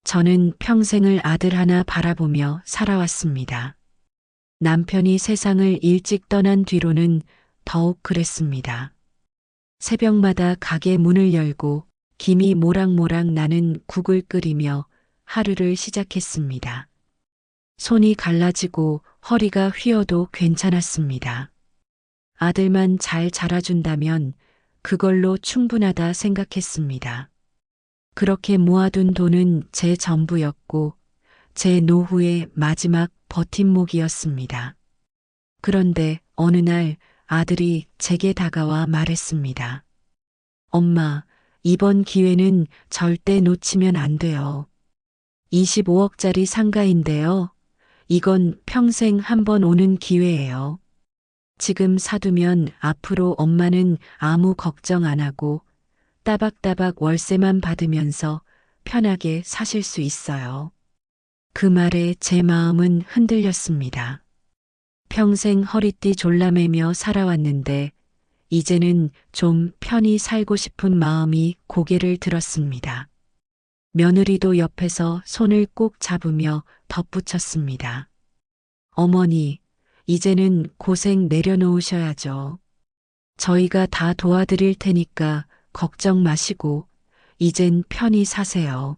저는 평생을 아들 하나 바라보며 살아왔습니다. 남편이 세상을 일찍 떠난 뒤로는 더욱 그랬습니다. 새벽마다 가게 문을 열고 김이 모락모락 나는 국을 끓이며 하루를 시작했습니다. 손이 갈라지고 허리가 휘어도 괜찮았습니다. 아들만 잘 자라준다면 그걸로 충분하다 생각했습니다. 그렇게 모아둔 돈은 제 전부였고 제 노후의 마지막 버팀목이었습니다. 그런데 어느 날 아들이 제게 다가와 말했습니다. 엄마, 이번 기회는 절대 놓치면 안 돼요. 25억짜리 상가인데요. 이건 평생 한 번 오는 기회예요. 지금 사두면 앞으로 엄마는 아무 걱정 안 하고 따박따박 월세만 받으면서 편하게 사실 수 있어요. 그 말에 제 마음은 흔들렸습니다. 평생 허리띠 졸라매며 살아왔는데 이제는 좀 편히 살고 싶은 마음이 고개를 들었습니다. 며느리도 옆에서 손을 꼭 잡으며 덧붙였습니다. 어머니, 이제는 고생 내려놓으셔야죠. 저희가 다 도와드릴 테니까 걱정 마시고 이젠 편히 사세요.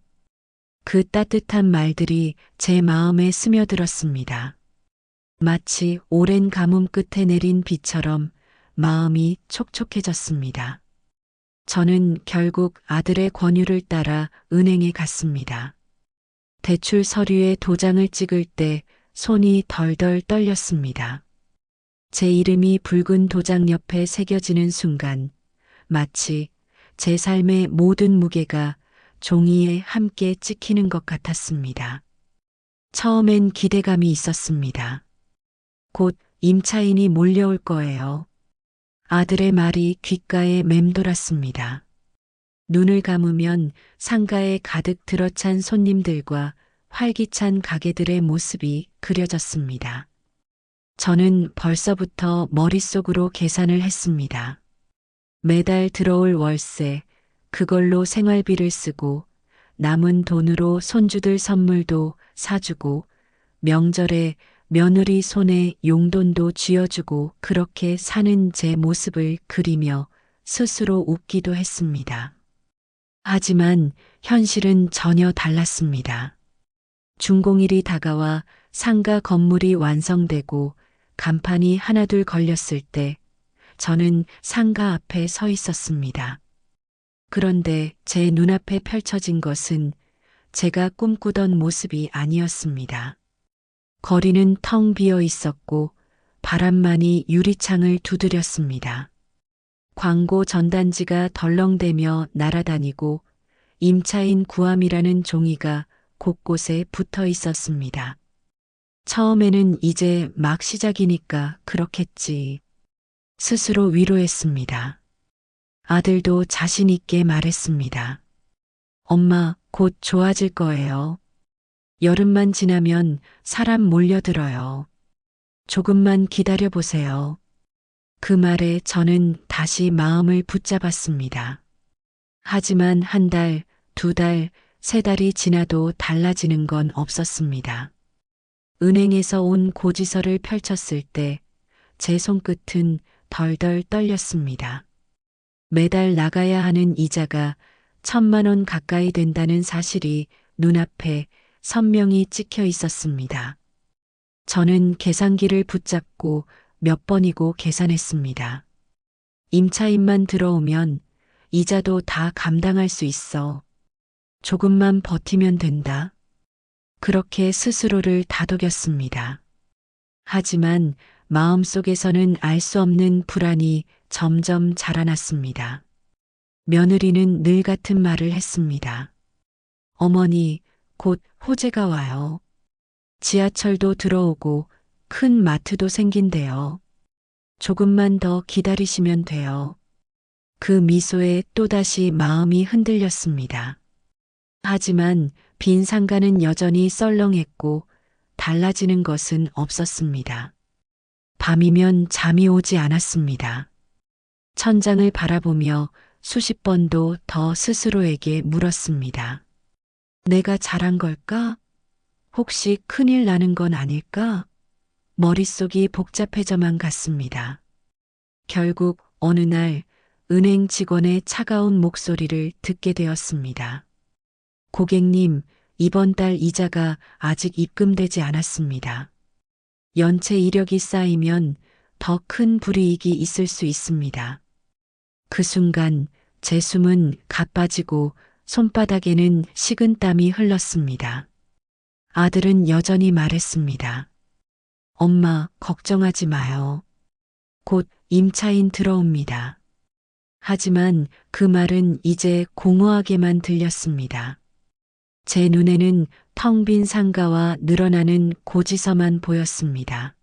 그 따뜻한 말들이 제 마음에 스며들었습니다. 마치 오랜 가뭄 끝에 내린 비처럼 마음이 촉촉해졌습니다. 저는 결국 아들의 권유를 따라 은행에 갔습니다. 대출 서류에 도장을 찍을 때 손이 덜덜 떨렸습니다. 제 이름이 붉은 도장 옆에 새겨지는 순간 마치 제 삶의 모든 무게가 종이에 함께 찍히는 것 같았습니다. 처음엔 기대감이 있었습니다. 곧 임차인이 몰려올 거예요. 아들의 말이 귓가에 맴돌았습니다. 눈을 감으면 상가에 가득 들어찬 손님들과 활기찬 가게들의 모습이 그려졌습니다. 저는 벌써부터 머릿속으로 계산을 했습니다. 매달 들어올 월세, 그걸로 생활비를 쓰고 남은 돈으로 손주들 선물도 사주고 명절에 며느리 손에 용돈도 쥐어주고 그렇게 사는 제 모습을 그리며 스스로 웃기도 했습니다. 하지만 현실은 전혀 달랐습니다. 준공일이 다가와 상가 건물이 완성되고 간판이 하나둘 걸렸을 때 저는 상가 앞에 서 있었습니다. 그런데 제 눈앞에 펼쳐진 것은 제가 꿈꾸던 모습이 아니었습니다. 거리는 텅 비어 있었고 바람만이 유리창을 두드렸습니다. 광고 전단지가 덜렁대며 날아다니고 임차인 구함이라는 종이가 곳곳에 붙어 있었습니다. 처음에는 이제 막 시작이니까 그렇겠지. 스스로 위로했습니다. 아들도 자신 있게 말했습니다. 엄마, 곧 좋아질 거예요. 여름만 지나면 사람 몰려들어요. 조금만 기다려보세요. 그 말에 저는 다시 마음을 붙잡았습니다. 하지만 한 달, 두 달, 세 달이 지나도 달라지는 건 없었습니다. 은행에서 온 고지서를 펼쳤을 때 제 손끝은 덜덜 떨렸습니다. 매달 나가야 하는 이자가 1,000만 원 가까이 된다는 사실이 눈앞에 선명히 찍혀 있었습니다. 저는 계산기를 붙잡고 몇 번이고 계산했습니다. 임차인만 들어오면 이자도 다 감당할 수 있어. 조금만 버티면 된다. 그렇게 스스로를 다독였습니다. 하지만 마음속에서는 알 수 없는 불안이 점점 자라났습니다. 며느리는 늘 같은 말을 했습니다. 어머니, 곧 호재가 와요. 지하철도 들어오고 큰 마트도 생긴대요. 조금만 더 기다리시면 돼요. 그 미소에 또다시 마음이 흔들렸습니다. 하지만 빈 상가는 여전히 썰렁했고 달라지는 것은 없었습니다. 밤이면 잠이 오지 않았습니다. 천장을 바라보며 수십 번도 더 스스로에게 물었습니다. 내가 잘한 걸까? 혹시 큰일 나는 건 아닐까? 머릿속이 복잡해져만 갔습니다. 결국 어느 날 은행 직원의 차가운 목소리를 듣게 되었습니다. 고객님, 이번 달 이자가 아직 입금되지 않았습니다. 연체 이력이 쌓이면 더 큰 불이익이 있을 수 있습니다. 그 순간 제 숨은 가빠지고 손바닥에는 식은땀이 흘렀습니다. 아들은 여전히 말했습니다. 엄마, 걱정하지 마요. 곧 임차인 들어옵니다. 하지만 그 말은 이제 공허하게만 들렸습니다. 제 눈에는 텅 빈 상가와 늘어나는 고지서만 보였습니다.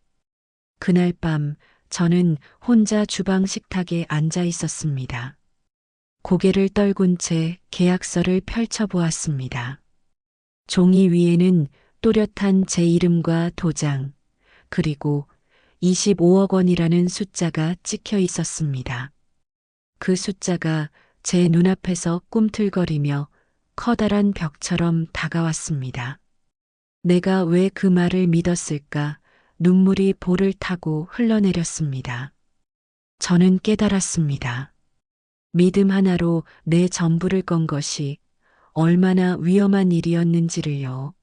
그날 밤 저는 혼자 주방 식탁에 앉아 있었습니다. 고개를 떨군 채 계약서를 펼쳐보았습니다. 종이 위에는 또렷한 제 이름과 도장, 그리고 25억 원이라는 숫자가 찍혀 있었습니다. 그 숫자가 제 눈앞에서 꿈틀거리며 커다란 벽처럼 다가왔습니다. 내가 왜 그 말을 믿었을까? 눈물이 볼을 타고 흘러내렸습니다. 저는 깨달았습니다. 믿음 하나로 내 전부를 건 것이 얼마나 위험한 일이었는지를요.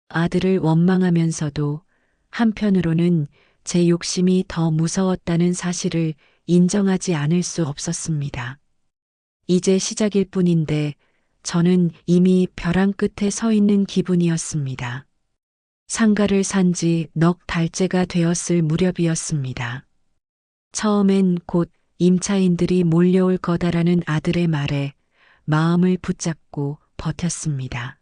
아들을 원망하면서도 한편으로는 제 욕심이 더 무서웠다는 사실을 인정하지 않을 수 없었습니다. 이제 시작일 뿐인데 저는 이미 벼랑 끝에 서 있는 기분이었습니다. 상가를 산 지 넉 달째가 되었을 무렵이었습니다. 처음엔 곧 임차인들이 몰려올 거다라는 아들의 말에 마음을 붙잡고 버텼습니다.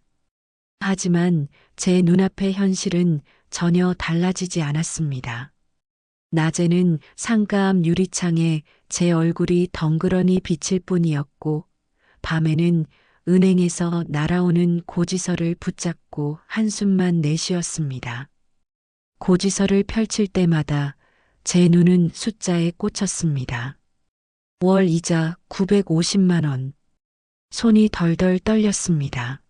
하지만 제 눈앞의 현실은 전혀 달라지지 않았습니다. 낮에는 상가 앞 유리창에 제 얼굴이 덩그러니 비칠 뿐이었고, 밤에는 은행에서 날아오는 고지서를 붙잡고 한숨만 내쉬었습니다. 고지서를 펼칠 때마다 제 눈은 숫자에 꽂혔습니다. 월 이자 950만 원. 손이 덜덜 떨렸습니다.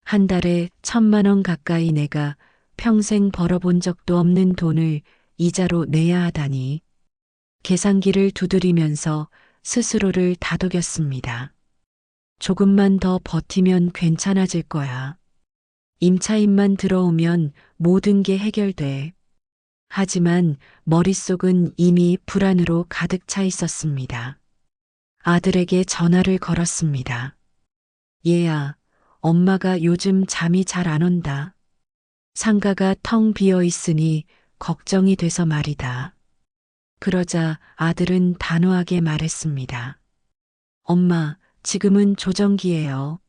한 달에 1,000만 원 가까이 내가 평생 벌어본 적도 없는 돈을 이자로 내야 하다니. 계산기를 두드리면서 스스로를 다독였습니다. 조금만 더 버티면 괜찮아질 거야. 임차인만 들어오면 모든 게 해결돼. 하지만 머릿속은 이미 불안으로 가득 차 있었습니다. 아들에게 전화를 걸었습니다. 얘야, 엄마가 요즘 잠이 잘 안 온다. 상가가 텅 비어 있으니 걱정이 돼서 말이다. 그러자 아들은 단호하게 말했습니다. 엄마, 지금은 조정기예요.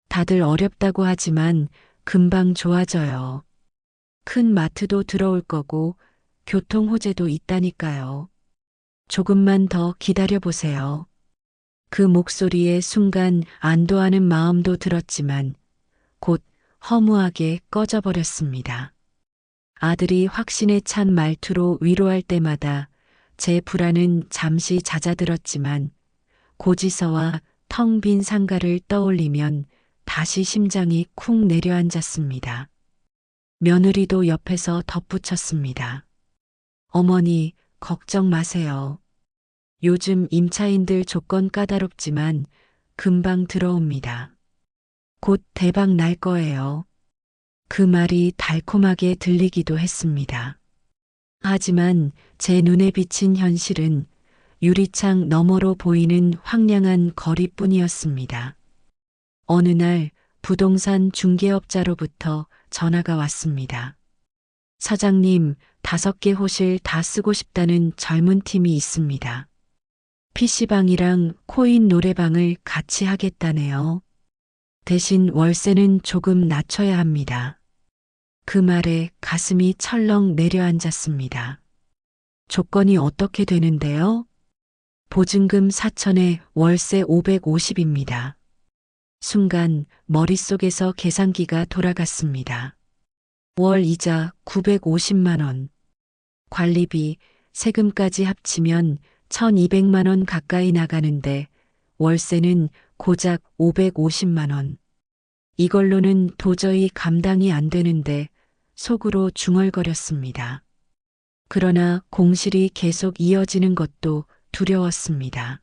다들 어렵다고 하지만 금방 좋아져요. 큰 마트도 들어올 거고 교통 호재도 있다니까요. 조금만 더 기다려 보세요. 그 목소리에 순간 안도하는 마음도 들었지만 곧 허무하게 꺼져버렸습니다. 아들이 확신에 찬 말투로 위로할 때마다 제 불안은 잠시 잦아들었지만 고지서와 텅 빈 상가를 떠올리면 다시 심장이 쿵 내려앉았습니다. 며느리도 옆에서 덧붙였습니다. 어머니, 걱정 마세요. 요즘 임차인들 조건 까다롭지만 금방 들어옵니다. 곧 대박 날 거예요. 그 말이 달콤하게 들리기도 했습니다. 하지만 제 눈에 비친 현실은 유리창 너머로 보이는 황량한 거리뿐이었습니다. 어느 날 부동산 중개업자로부터 전화가 왔습니다. 사장님, 5개 호실 다 쓰고 싶다는 젊은 팀이 있습니다. PC방이랑 코인 노래방을 같이 하겠다네요. 대신 월세는 조금 낮춰야 합니다. 그 말에 가슴이 철렁 내려앉았습니다. 조건이 어떻게 되는데요? 보증금 4천에 월세 550입니다. 순간 머릿속에서 계산기가 돌아갔습니다. 월 이자 950만 원. 관리비, 세금까지 합치면 1,200만 원 가까이 나가는데 월세는 고작 550만 원. 이걸로는 도저히 감당이 안 되는데 속으로 중얼거렸습니다. 그러나 공실이 계속 이어지는 것도 두려웠습니다.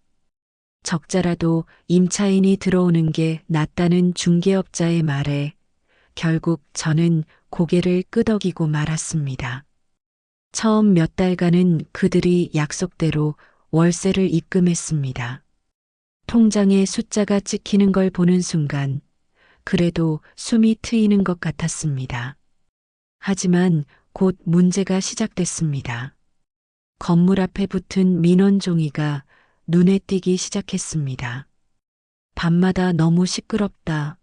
적자라도 임차인이 들어오는 게 낫다는 중개업자의 말에 결국 저는 고개를 끄덕이고 말았습니다. 처음 몇 달간은 그들이 약속대로 월세를 입금했습니다. 통장에 숫자가 찍히는 걸 보는 순간 그래도 숨이 트이는 것 같았습니다. 하지만 곧 문제가 시작됐습니다. 건물 앞에 붙은 민원 종이가 눈에 띄기 시작했습니다. 밤마다 너무 시끄럽다.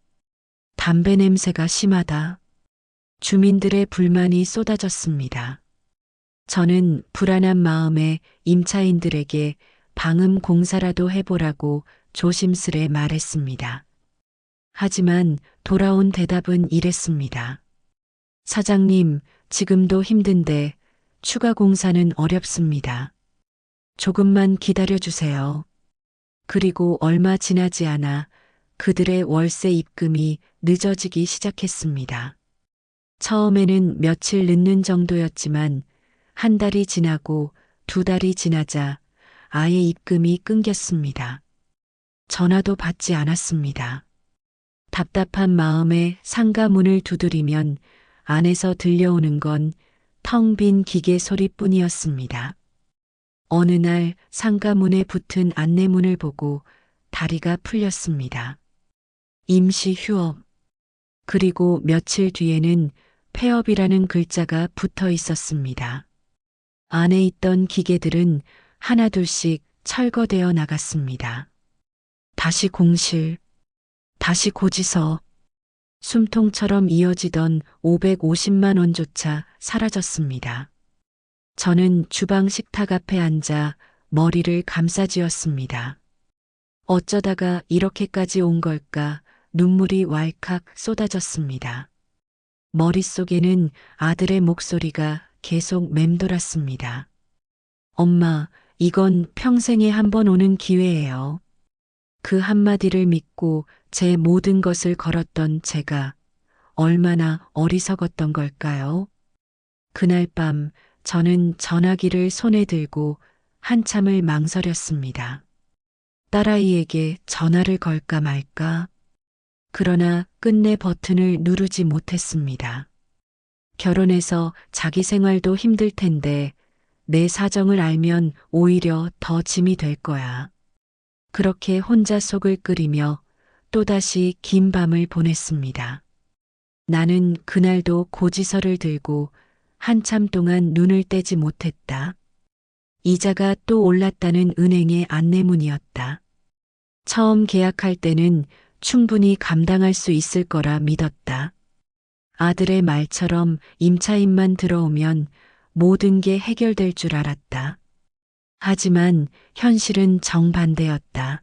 담배 냄새가 심하다. 주민들의 불만이 쏟아졌습니다. 저는 불안한 마음에 임차인들에게 방음 공사라도 해보라고 조심스레 말했습니다. 하지만 돌아온 대답은 이랬습니다. 사장님, 지금도 힘든데 추가 공사는 어렵습니다. 조금만 기다려주세요. 그리고 얼마 지나지 않아 그들의 월세 입금이 늦어지기 시작했습니다. 처음에는 며칠 늦는 정도였지만 한 달이 지나고 두 달이 지나자 아예 입금이 끊겼습니다. 전화도 받지 않았습니다. 답답한 마음에 상가 문을 두드리면 안에서 들려오는 건 텅 빈 기계 소리뿐이었습니다. 어느 날 상가 문에 붙은 안내문을 보고 다리가 풀렸습니다. 임시 휴업. 그리고 며칠 뒤에는 폐업이라는 글자가 붙어 있었습니다. 안에 있던 기계들은 하나둘씩 철거되어 나갔습니다. 다시 공실, 다시 고지서, 숨통처럼 이어지던 550만 원조차 사라졌습니다. 저는 주방 식탁 앞에 앉아 머리를 감싸쥐었습니다. 어쩌다가 이렇게까지 온 걸까 눈물이 왈칵 쏟아졌습니다. 머릿속에는 아들의 목소리가 계속 맴돌았습니다. 엄마, 이건 평생에 한 번 오는 기회예요. 그 한마디를 믿고 제 모든 것을 걸었던 제가 얼마나 어리석었던 걸까요? 그날 밤 저는 전화기를 손에 들고 한참을 망설였습니다. 딸아이에게 전화를 걸까 말까? 그러나 끝내 버튼을 누르지 못했습니다. 결혼해서 자기 생활도 힘들 텐데 내 사정을 알면 오히려 더 짐이 될 거야. 그렇게 혼자 속을 끓이며 또다시 긴 밤을 보냈습니다. 나는 그날도 고지서를 들고 한참 동안 눈을 떼지 못했다. 이자가 또 올랐다는 은행의 안내문이었다. 처음 계약할 때는 충분히 감당할 수 있을 거라 믿었다. 아들의 말처럼 임차인만 들어오면 모든 게 해결될 줄 알았다. 하지만 현실은 정반대였다.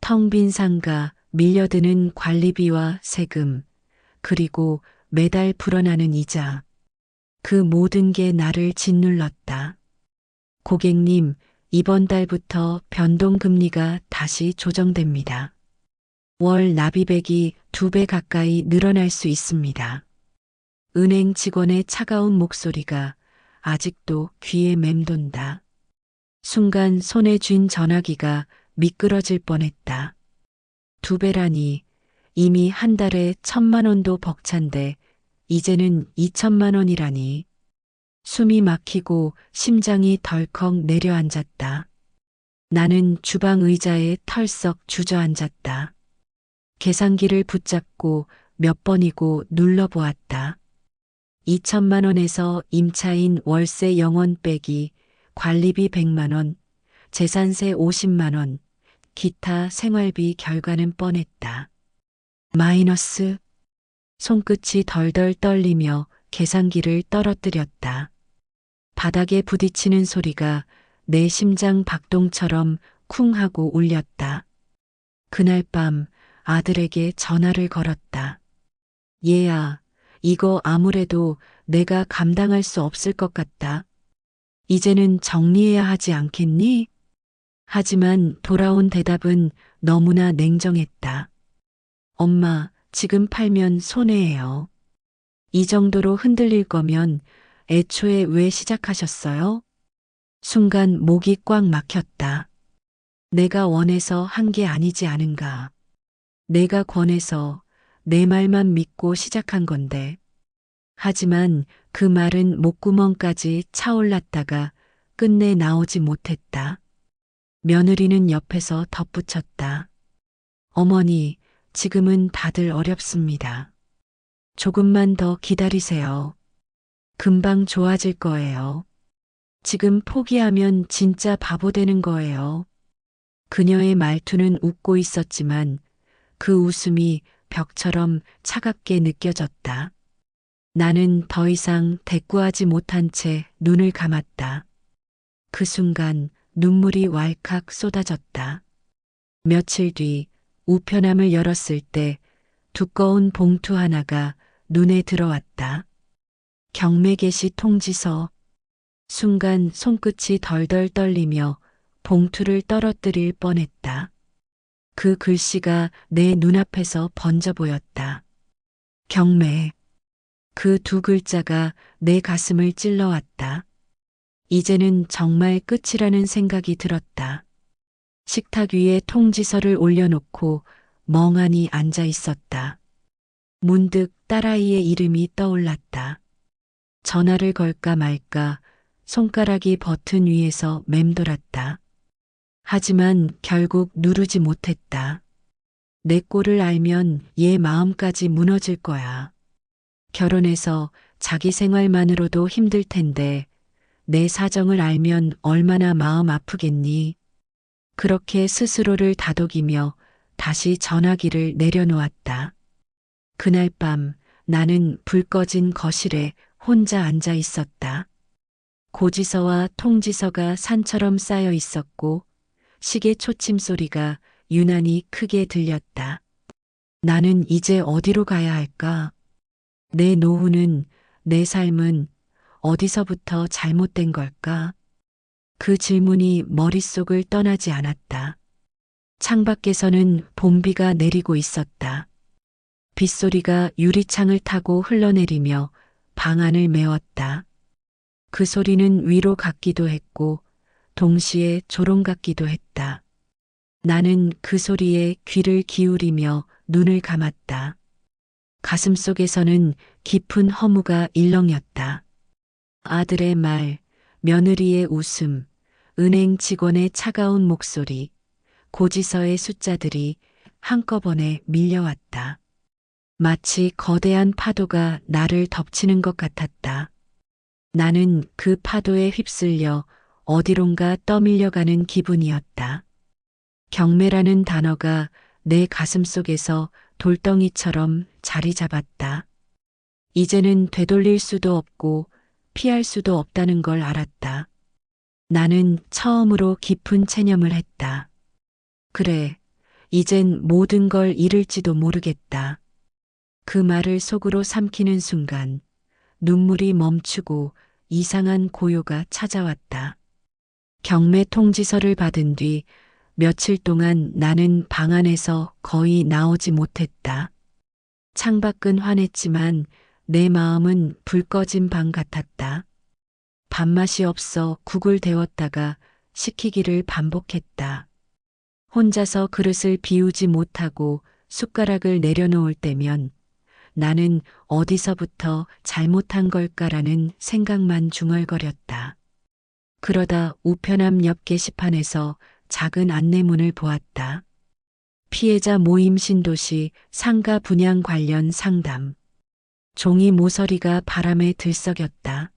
텅 빈 상가, 밀려드는 관리비와 세금, 그리고 매달 불어나는 이자. 그 모든 게 나를 짓눌렀다. 고객님, 이번 달부터 변동금리가 다시 조정됩니다. 월 납입액이 2배 가까이 늘어날 수 있습니다. 은행 직원의 차가운 목소리가 아직도 귀에 맴돈다. 순간 손에 쥔 전화기가 미끄러질 뻔했다. 2배라니 이미 한 달에 1,000만 원도 벅찬데 이제는 2천만 원이라니. 숨이 막히고 심장이 덜컥 내려앉았다. 나는 주방 의자에 털썩 주저앉았다. 계산기를 붙잡고 몇 번이고 눌러보았다. 2천만 원에서 임차인 월세 0원 빼기, 관리비 100만 원, 재산세 50만 원, 기타 생활비 결과는 뻔했다. 마이너스. 손끝이 덜덜 떨리며 계산기를 떨어뜨렸다. 바닥에 부딪히는 소리가 내 심장 박동처럼 쿵 하고 울렸다. 그날 밤 아들에게 전화를 걸었다. 얘야, 이거 아무래도 내가 감당할 수 없을 것 같다. 이제는 정리해야 하지 않겠니? 하지만 돌아온 대답은 너무나 냉정했다. 엄마, 지금 팔면 손해예요. 이 정도로 흔들릴 거면 애초에 왜 시작하셨어요? 순간 목이 꽉 막혔다. 내가 원해서 한 게 아니지 않은가. 내가 권해서 내 말만 믿고 시작한 건데. 하지만 그 말은 목구멍까지 차올랐다가 끝내 나오지 못했다. 며느리는 옆에서 덧붙였다. 어머니, 지금은 다들 어렵습니다. 조금만 더 기다리세요. 금방 좋아질 거예요. 지금 포기하면 진짜 바보 되는 거예요. 그녀의 말투는 웃고 있었지만 그 웃음이 벽처럼 차갑게 느껴졌다. 나는 더 이상 대꾸하지 못한 채 눈을 감았다. 그 순간 눈물이 왈칵 쏟아졌다. 며칠 뒤 우편함을 열었을 때 두꺼운 봉투 하나가 눈에 들어왔다. 경매 개시 통지서. 순간 손끝이 덜덜 떨리며 봉투를 떨어뜨릴 뻔했다. 그 글씨가 내 눈앞에서 번져 보였다. 경매. 그 두 글자가 내 가슴을 찔러왔다. 이제는 정말 끝이라는 생각이 들었다. 식탁 위에 통지서를 올려놓고 멍하니 앉아 있었다. 문득 딸아이의 이름이 떠올랐다. 전화를 걸까 말까 손가락이 버튼 위에서 맴돌았다. 하지만 결국 누르지 못했다. 내 꼴을 알면 얘 마음까지 무너질 거야. 결혼해서 자기 생활만으로도 힘들 텐데 내 사정을 알면 얼마나 마음 아프겠니? 그렇게 스스로를 다독이며 다시 전화기를 내려놓았다. 그날 밤 나는 불 꺼진 거실에 혼자 앉아 있었다. 고지서와 통지서가 산처럼 쌓여 있었고 시계 초침 소리가 유난히 크게 들렸다. 나는 이제 어디로 가야 할까? 내 노후는, 내 삶은 어디서부터 잘못된 걸까? 그 질문이 머릿속을 떠나지 않았다. 창밖에서는 봄비가 내리고 있었다. 빗소리가 유리창을 타고 흘러내리며 방 안을 메웠다. 그 소리는 위로 같기도 했고 동시에 조롱 같기도 했다. 나는 그 소리에 귀를 기울이며 눈을 감았다. 가슴 속에서는 깊은 허무가 일렁였다. 아들의 말, 며느리의 웃음, 은행 직원의 차가운 목소리, 고지서의 숫자들이 한꺼번에 밀려왔다. 마치 거대한 파도가 나를 덮치는 것 같았다. 나는 그 파도에 휩쓸려 어디론가 떠밀려가는 기분이었다. 경매라는 단어가 내 가슴 속에서 돌덩이처럼 자리 잡았다. 이제는 되돌릴 수도 없고 피할 수도 없다는 걸 알았다. 나는 처음으로 깊은 체념을 했다. 그래, 이젠 모든 걸 잃을지도 모르겠다. 그 말을 속으로 삼키는 순간 눈물이 멈추고 이상한 고요가 찾아왔다. 경매 통지서를 받은 뒤 며칠 동안 나는 방 안에서 거의 나오지 못했다. 창밖은 환했지만 내 마음은 불 꺼진 방 같았다. 밥맛이 없어 국을 데웠다가 식히기를 반복했다. 혼자서 그릇을 비우지 못하고 숟가락을 내려놓을 때면 나는 어디서부터 잘못한 걸까라는 생각만 중얼거렸다. 그러다 우편함 옆 게시판에서 작은 안내문을 보았다. 피해자 모임 신도시 상가 분양 관련 상담. 종이 모서리가 바람에 들썩였다.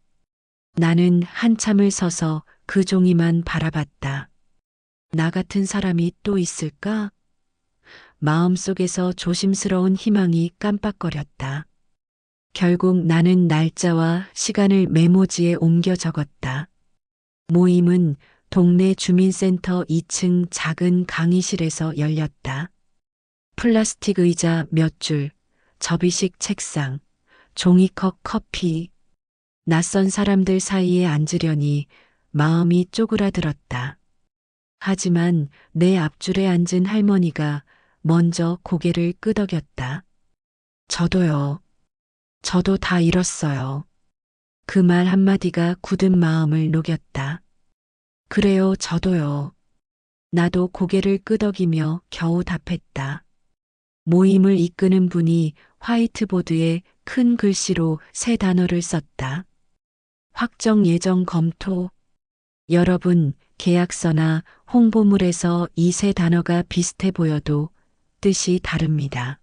나는 한참을 서서 그 종이만 바라봤다. 나 같은 사람이 또 있을까? 마음속에서 조심스러운 희망이 깜빡거렸다. 결국 나는 날짜와 시간을 메모지에 옮겨 적었다. 모임은 동네 주민센터 2층 작은 강의실에서 열렸다. 플라스틱 의자 몇 줄, 접이식 책상, 종이컵 커피. 낯선 사람들 사이에 앉으려니 마음이 쪼그라들었다. 하지만 내 앞줄에 앉은 할머니가 먼저 고개를 끄덕였다. 저도요. 저도 다 잃었어요. 그 말 한마디가 굳은 마음을 녹였다. 그래요, 저도요. 나도 고개를 끄덕이며 겨우 답했다. 모임을 이끄는 분이 화이트보드에 큰 글씨로 세 단어를 썼다. 확정 예정 검토. 여러분, 계약서나 홍보물에서 이 세 단어가 비슷해 보여도 뜻이 다릅니다.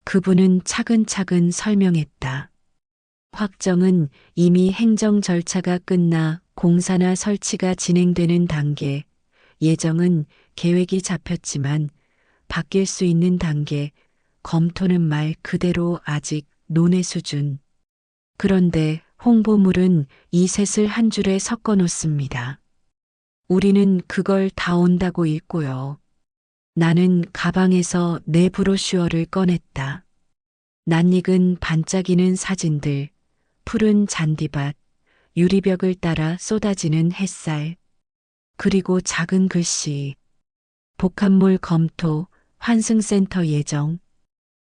그분은 차근차근 설명했다. 확정은 이미 행정 절차가 끝나 공사나 설치가 진행되는 단계, 예정은 계획이 잡혔지만 바뀔 수 있는 단계, 검토는 말 그대로 아직 논의 수준. 그런데 홍보물은 이 셋을 한 줄에 섞어 놓습니다. 우리는 그걸 다 온다고 읽고요. 나는 가방에서 내 브로슈어를 꺼냈다. 낯익은 반짝이는 사진들, 푸른 잔디밭, 유리벽을 따라 쏟아지는 햇살, 그리고 작은 글씨, 복합물 검토, 환승센터 예정.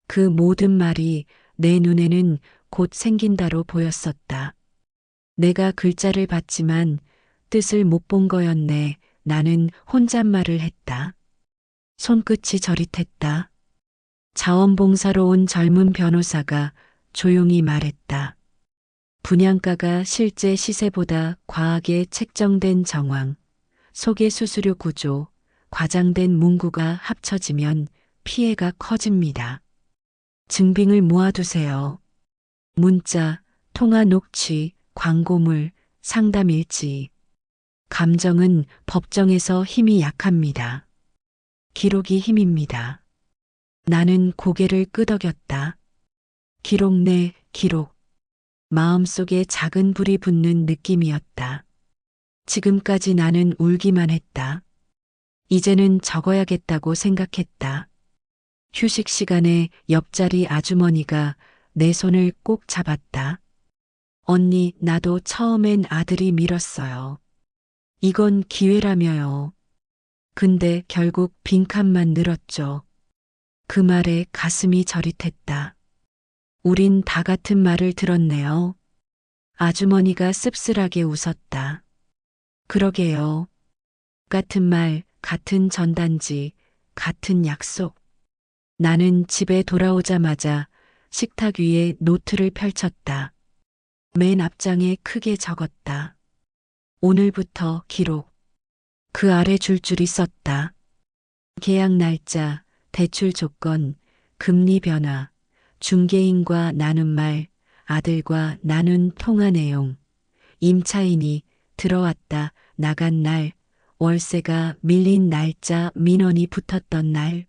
그 모든 말이 내 눈에는 곧 생긴다로 보였었다. 내가 글자를 봤지만 뜻을 못 본 거였네. 나는 혼잣말을 했다. 손끝이 저릿했다. 자원봉사로 온 젊은 변호사가 조용히 말했다. 분양가가 실제 시세보다 과하게 책정된 정황, 소개 수수료 구조, 과장된 문구가 합쳐지면 피해가 커집니다. 증빙을 모아두세요. 문자, 통화 녹취, 광고물, 상담 일지. 감정은 법정에서 힘이 약합니다. 기록이 힘입니다. 나는 고개를 끄덕였다. 기록 내 기록. 마음속에 작은 불이 붙는 느낌이었다. 지금까지 나는 울기만 했다. 이제는 적어야겠다고 생각했다. 휴식 시간에 옆자리 아주머니가 내 손을 꼭 잡았다. 언니, 나도 처음엔 아들이 밀었어요. 이건 기회라며요. 근데 결국 빈칸만 늘었죠. 그 말에 가슴이 저릿했다. 우린 다 같은 말을 들었네요. 아주머니가 씁쓸하게 웃었다. 그러게요. 같은 말, 같은 전단지, 같은 약속. 나는 집에 돌아오자마자 식탁 위에 노트를 펼쳤다. 맨 앞장에 크게 적었다. 오늘부터 기록. 그 아래 줄줄이 썼다. 계약 날짜, 대출 조건, 금리 변화, 중개인과 나눈 말, 아들과 나눈 통화 내용, 임차인이 들어왔다, 나간 날, 월세가 밀린 날짜, 민원이 붙었던 날.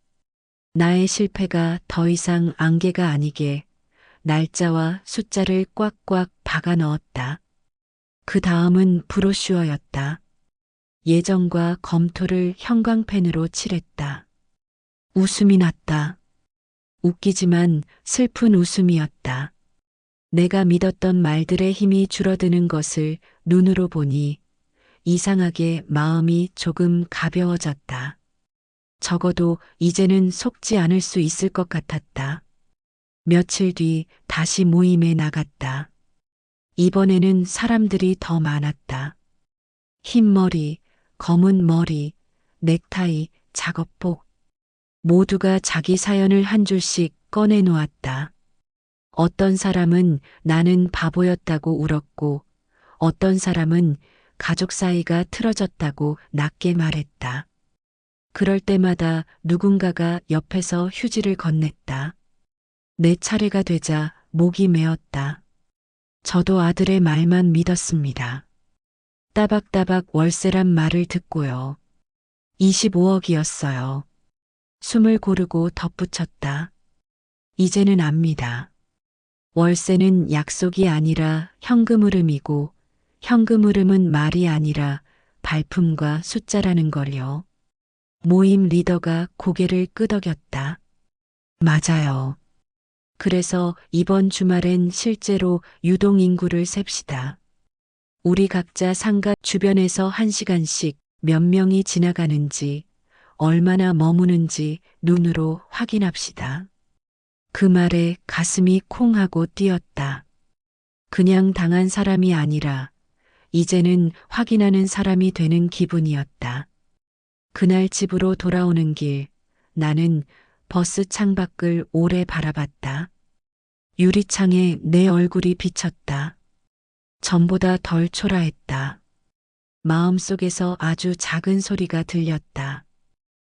나의 실패가 더 이상 안개가 아니게 날짜와 숫자를 꽉꽉 박아 넣었다. 그 다음은 브로슈어였다. 예정과 검토를 형광펜으로 칠했다. 웃음이 났다. 웃기지만 슬픈 웃음이었다. 내가 믿었던 말들의 힘이 줄어드는 것을 눈으로 보니 이상하게 마음이 조금 가벼워졌다. 적어도 이제는 속지 않을 수 있을 것 같았다. 며칠 뒤 다시 모임에 나갔다. 이번에는 사람들이 더 많았다. 흰 머리, 검은 머리, 넥타이, 작업복. 모두가 자기 사연을 한 줄씩 꺼내 놓았다. 어떤 사람은 나는 바보였다고 울었고, 어떤 사람은 가족 사이가 틀어졌다고 낮게 말했다. 그럴 때마다 누군가가 옆에서 휴지를 건넸다. 내 차례가 되자 목이 메었다. 저도 아들의 말만 믿었습니다. 따박따박 월세란 말을 듣고요. 25억이었어요. 숨을 고르고 덧붙였다. 이제는 압니다. 월세는 약속이 아니라 현금 흐름이고 현금 흐름은 말이 아니라 발품과 숫자라는 걸요. 모임 리더가 고개를 끄덕였다. 맞아요. 그래서 이번 주말엔 실제로 유동인구를 셉시다. 우리 각자 상가 주변에서 1시간씩 몇 명이 지나가는지, 얼마나 머무는지 눈으로 확인합시다. 그 말에 가슴이 콩 하고 뛰었다. 그냥 당한 사람이 아니라 이제는 확인하는 사람이 되는 기분이었다. 그날 집으로 돌아오는 길, 나는 버스 창밖을 오래 바라봤다. 유리창에 내 얼굴이 비쳤다. 전보다 덜 초라했다. 마음속에서 아주 작은 소리가 들렸다.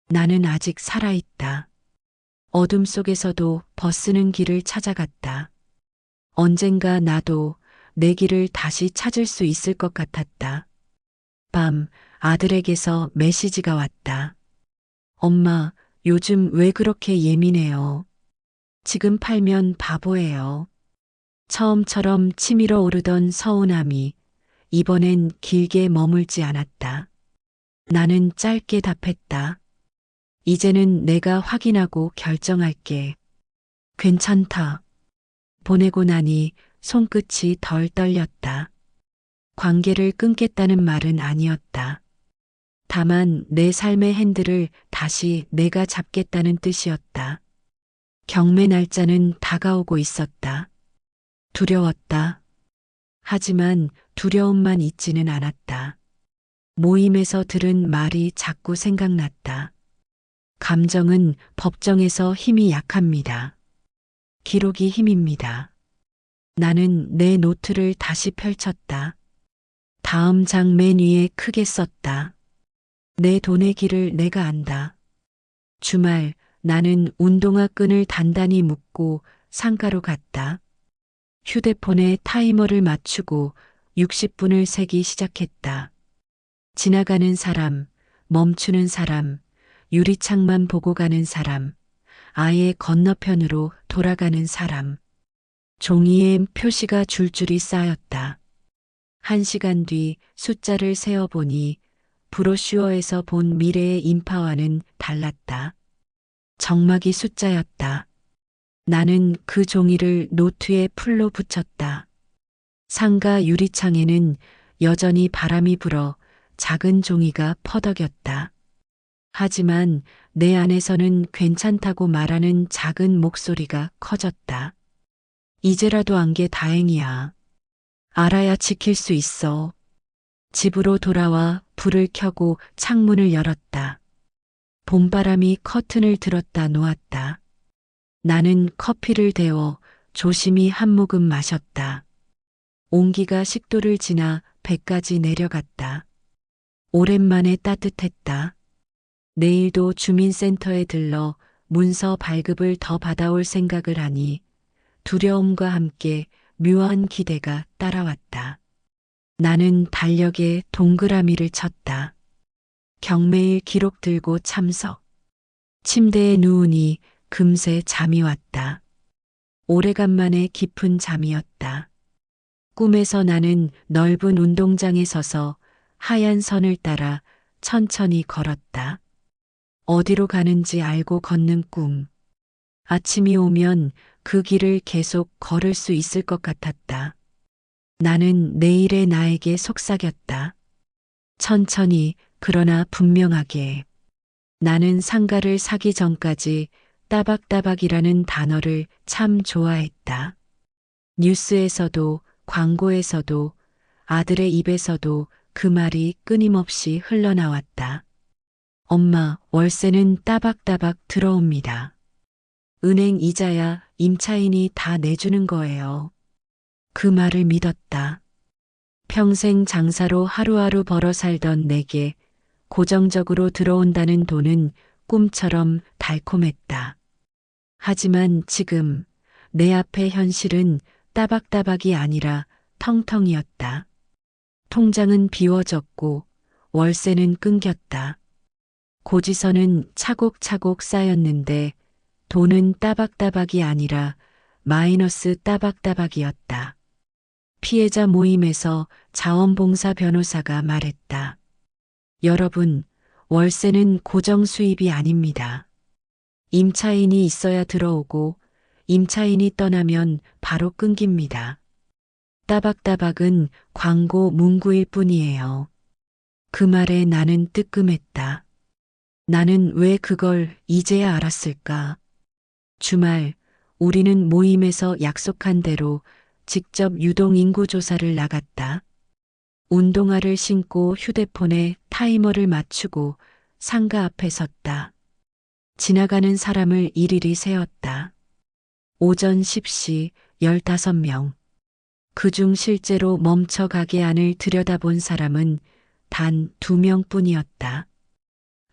나는 아직 살아있다. 어둠 속에서도 버스는 길을 찾아갔다. 언젠가 나도 내 길을 다시 찾을 수 있을 것 같았다. 밤, 아들에게서 메시지가 왔다. 엄마, 요즘 왜 그렇게 예민해요? 지금 팔면 바보예요. 처음처럼 치밀어 오르던 서운함이 이번엔 길게 머물지 않았다. 나는 짧게 답했다. 이제는 내가 확인하고 결정할게. 괜찮다. 보내고 나니 손끝이 덜 떨렸다. 관계를 끊겠다는 말은 아니었다. 다만 내 삶의 핸들을 다시 내가 잡겠다는 뜻이었다. 경매 날짜는 다가오고 있었다. 두려웠다. 하지만 두려움만 있지는 않았다. 모임에서 들은 말이 자꾸 생각났다. 감정은 법정에서 힘이 약합니다. 기록이 힘입니다. 나는 내 노트를 다시 펼쳤다. 다음 장 맨 위에 크게 썼다. 내 돈의 길을 내가 안다. 주말 나는 운동화 끈을 단단히 묶고 상가로 갔다. 휴대폰에 타이머를 맞추고 60분을 세기 시작했다. 지나가는 사람, 멈추는 사람, 유리창만 보고 가는 사람, 아예 건너편으로 돌아가는 사람. 종이에 표시가 줄줄이 쌓였다. 1시간 뒤 숫자를 세어보니 브로슈어에서 본 미래의 인파와는 달랐다. 정막이 숫자였다. 나는 그 종이를 노트에 풀로 붙였다. 상가 유리창에는 여전히 바람이 불어 작은 종이가 퍼덕였다. 하지만 내 안에서는 괜찮다고 말하는 작은 목소리가 커졌다. 이제라도 안 게 다행이야. 알아야 지킬 수 있어. 집으로 돌아와 불을 켜고 창문을 열었다. 봄바람이 커튼을 들었다 놓았다. 나는 커피를 데워 조심히 한 모금 마셨다. 온기가 식도를 지나 배까지 내려갔다. 오랜만에 따뜻했다. 내일도 주민센터에 들러 문서 발급을 더 받아올 생각을 하니 두려움과 함께 묘한 기대가 따라왔다. 나는 달력에 동그라미를 쳤다. 경매일 기록 들고 참석. 침대에 누우니 금세 잠이 왔다. 오래간만에 깊은 잠이었다. 꿈에서 나는 넓은 운동장에 서서 하얀 선을 따라 천천히 걸었다. 어디로 가는지 알고 걷는 꿈. 아침이 오면 그 길을 계속 걸을 수 있을 것 같았다. 나는 내일의 나에게 속삭였다. 천천히, 그러나 분명하게. 나는 상가를 사기 전까지 따박따박이라는 단어를 참 좋아했다. 뉴스에서도 광고에서도 아들의 입에서도 그 말이 끊임없이 흘러나왔다. 엄마, 월세는 따박따박 들어옵니다. 은행 이자야 임차인이 다 내주는 거예요. 그 말을 믿었다. 평생 장사로 하루하루 벌어 살던 내게 고정적으로 들어온다는 돈은 꿈처럼 달콤했다. 하지만 지금 내 앞의 현실은 따박따박이 아니라 텅텅이었다. 통장은 비워졌고 월세는 끊겼다. 고지서는 차곡차곡 쌓였는데 돈은 따박따박이 아니라 마이너스 따박따박이었다. 피해자 모임에서 자원봉사 변호사가 말했다. 여러분, 월세는 고정 수입이 아닙니다. 임차인이 있어야 들어오고 임차인이 떠나면 바로 끊깁니다. 따박따박은 광고 문구일 뿐이에요. 그 말에 나는 뜨끔했다. 나는 왜 그걸 이제야 알았을까? 주말 우리는 모임에서 약속한 대로 직접 유동 인구 조사를 나갔다. 운동화를 신고 휴대폰에 타이머를 맞추고 상가 앞에 섰다. 지나가는 사람을 일일이 세었다. 오전 10시 15명. 그중 실제로 멈춰 가게 안을 들여다본 사람은 단 2명뿐이었다.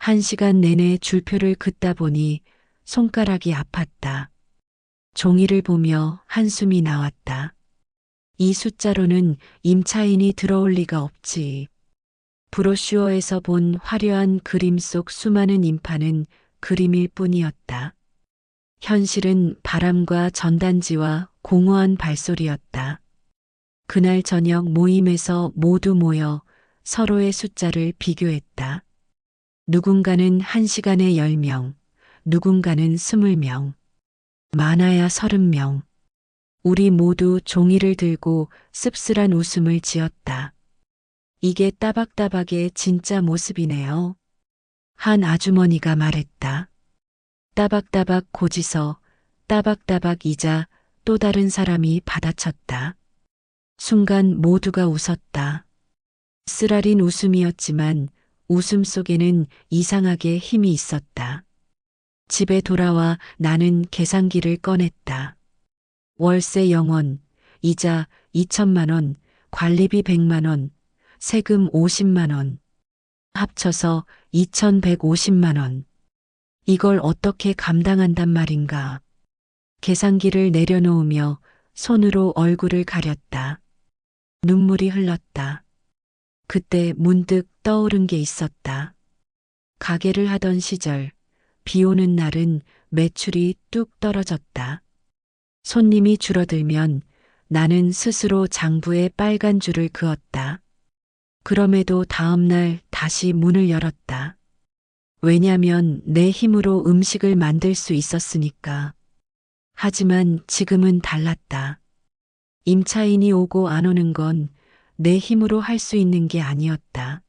1시간 내내 줄표를 긋다 보니 손가락이 아팠다. 종이를 보며 한숨이 나왔다. 이 숫자로는 임차인이 들어올 리가 없지. 브로슈어에서 본 화려한 그림 속 수많은 인파는 그림일 뿐이었다. 현실은 바람과 전단지와 공허한 발소리였다. 그날 저녁 모임에서 모두 모여 서로의 숫자를 비교했다. 누군가는 1시간에 10명, 누군가는 20명, 많아야 30명. 우리 모두 종이를 들고 씁쓸한 웃음을 지었다. 이게 따박따박의 진짜 모습이네요. 한 아주머니가 말했다. 따박따박 고지서, 따박따박 이자, 또 다른 사람이 받아쳤다. 순간 모두가 웃었다. 쓰라린 웃음이었지만 웃음 속에는 이상하게 힘이 있었다. 집에 돌아와 나는 계산기를 꺼냈다. 월세 0원, 이자 2천만 원, 관리비 100만 원, 세금 50만 원. 합쳐서 2,150만 원. 이걸 어떻게 감당한단 말인가. 계산기를 내려놓으며 손으로 얼굴을 가렸다. 눈물이 흘렀다. 그때 문득 떠오른 게 있었다. 가게를 하던 시절, 비 오는 날은 매출이 뚝 떨어졌다. 손님이 줄어들면 나는 스스로 장부에 빨간 줄을 그었다. 그럼에도 다음 날 다시 문을 열었다. 왜냐면 내 힘으로 음식을 만들 수 있었으니까. 하지만 지금은 달랐다. 임차인이 오고 안 오는 건 내 힘으로 할 수 있는 게 아니었다.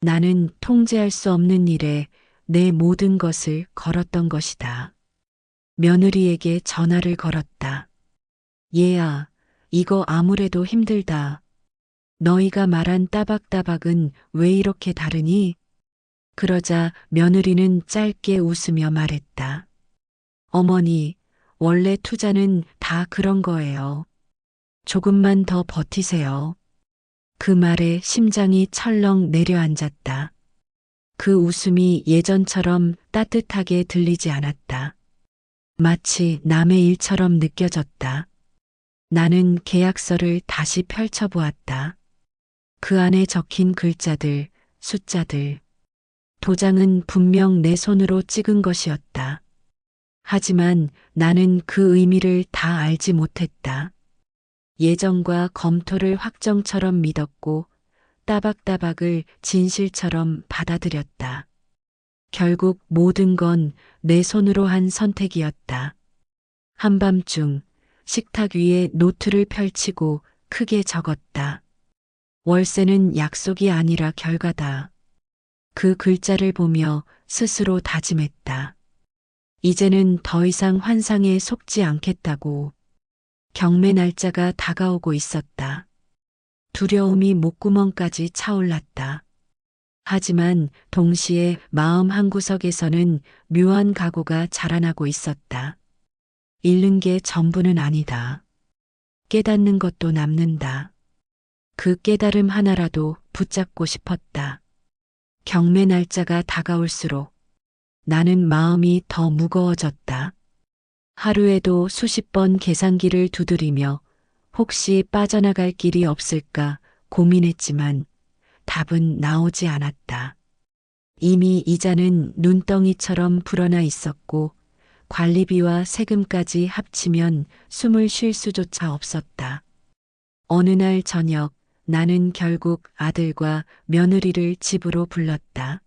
나는 통제할 수 없는 일에 내 모든 것을 걸었던 것이다. 며느리에게 전화를 걸었다. 얘야, 이거 아무래도 힘들다. 너희가 말한 따박따박은 왜 이렇게 다르니? 그러자 며느리는 짧게 웃으며 말했다. 어머니, 원래 투자는 다 그런 거예요. 조금만 더 버티세요. 그 말에 심장이 철렁 내려앉았다. 그 웃음이 예전처럼 따뜻하게 들리지 않았다. 마치 남의 일처럼 느껴졌다. 나는 계약서를 다시 펼쳐보았다. 그 안에 적힌 글자들, 숫자들. 도장은 분명 내 손으로 찍은 것이었다. 하지만 나는 그 의미를 다 알지 못했다. 예정과 검토를 확정처럼 믿었고 따박따박을 진실처럼 받아들였다. 결국 모든 건 내 손으로 한 선택이었다. 한밤중 식탁 위에 노트를 펼치고 크게 적었다. 월세는 약속이 아니라 결과다. 그 글자를 보며 스스로 다짐했다. 이제는 더 이상 환상에 속지 않겠다고. 경매 날짜가 다가오고 있었다. 두려움이 목구멍까지 차올랐다. 하지만 동시에 마음 한구석에서는 묘한 각오가 자라나고 있었다. 잃는 게 전부는 아니다. 깨닫는 것도 남는다. 그 깨달음 하나라도 붙잡고 싶었다. 경매 날짜가 다가올수록 나는 마음이 더 무거워졌다. 하루에도 수십 번 계산기를 두드리며 혹시 빠져나갈 길이 없을까 고민했지만 답은 나오지 않았다. 이미 이자는 눈덩이처럼 불어나 있었고 관리비와 세금까지 합치면 숨을 쉴 수조차 없었다. 어느 날 저녁 나는 결국 아들과 며느리를 집으로 불렀다.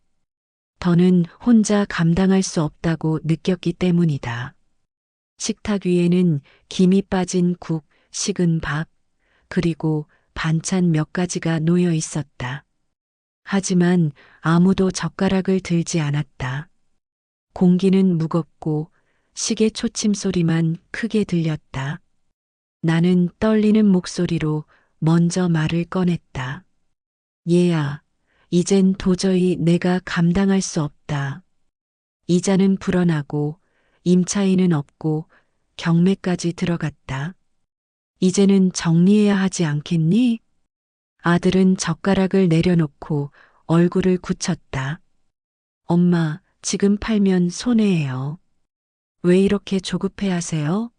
더는 혼자 감당할 수 없다고 느꼈기 때문이다. 식탁 위에는 김이 빠진 국, 식은 밥, 그리고 반찬 몇 가지가 놓여 있었다. 하지만 아무도 젓가락을 들지 않았다. 공기는 무겁고 시계 초침 소리만 크게 들렸다. 나는 떨리는 목소리로 먼저 말을 꺼냈다. 얘야, 이젠 도저히 내가 감당할 수 없다. 이자는 불어나고 임차인은 없고 경매까지 들어갔다. 이제는 정리해야 하지 않겠니? 아들은 젓가락을 내려놓고 얼굴을 굳혔다. 엄마, 지금 팔면 손해예요. 왜 이렇게 조급해 하세요?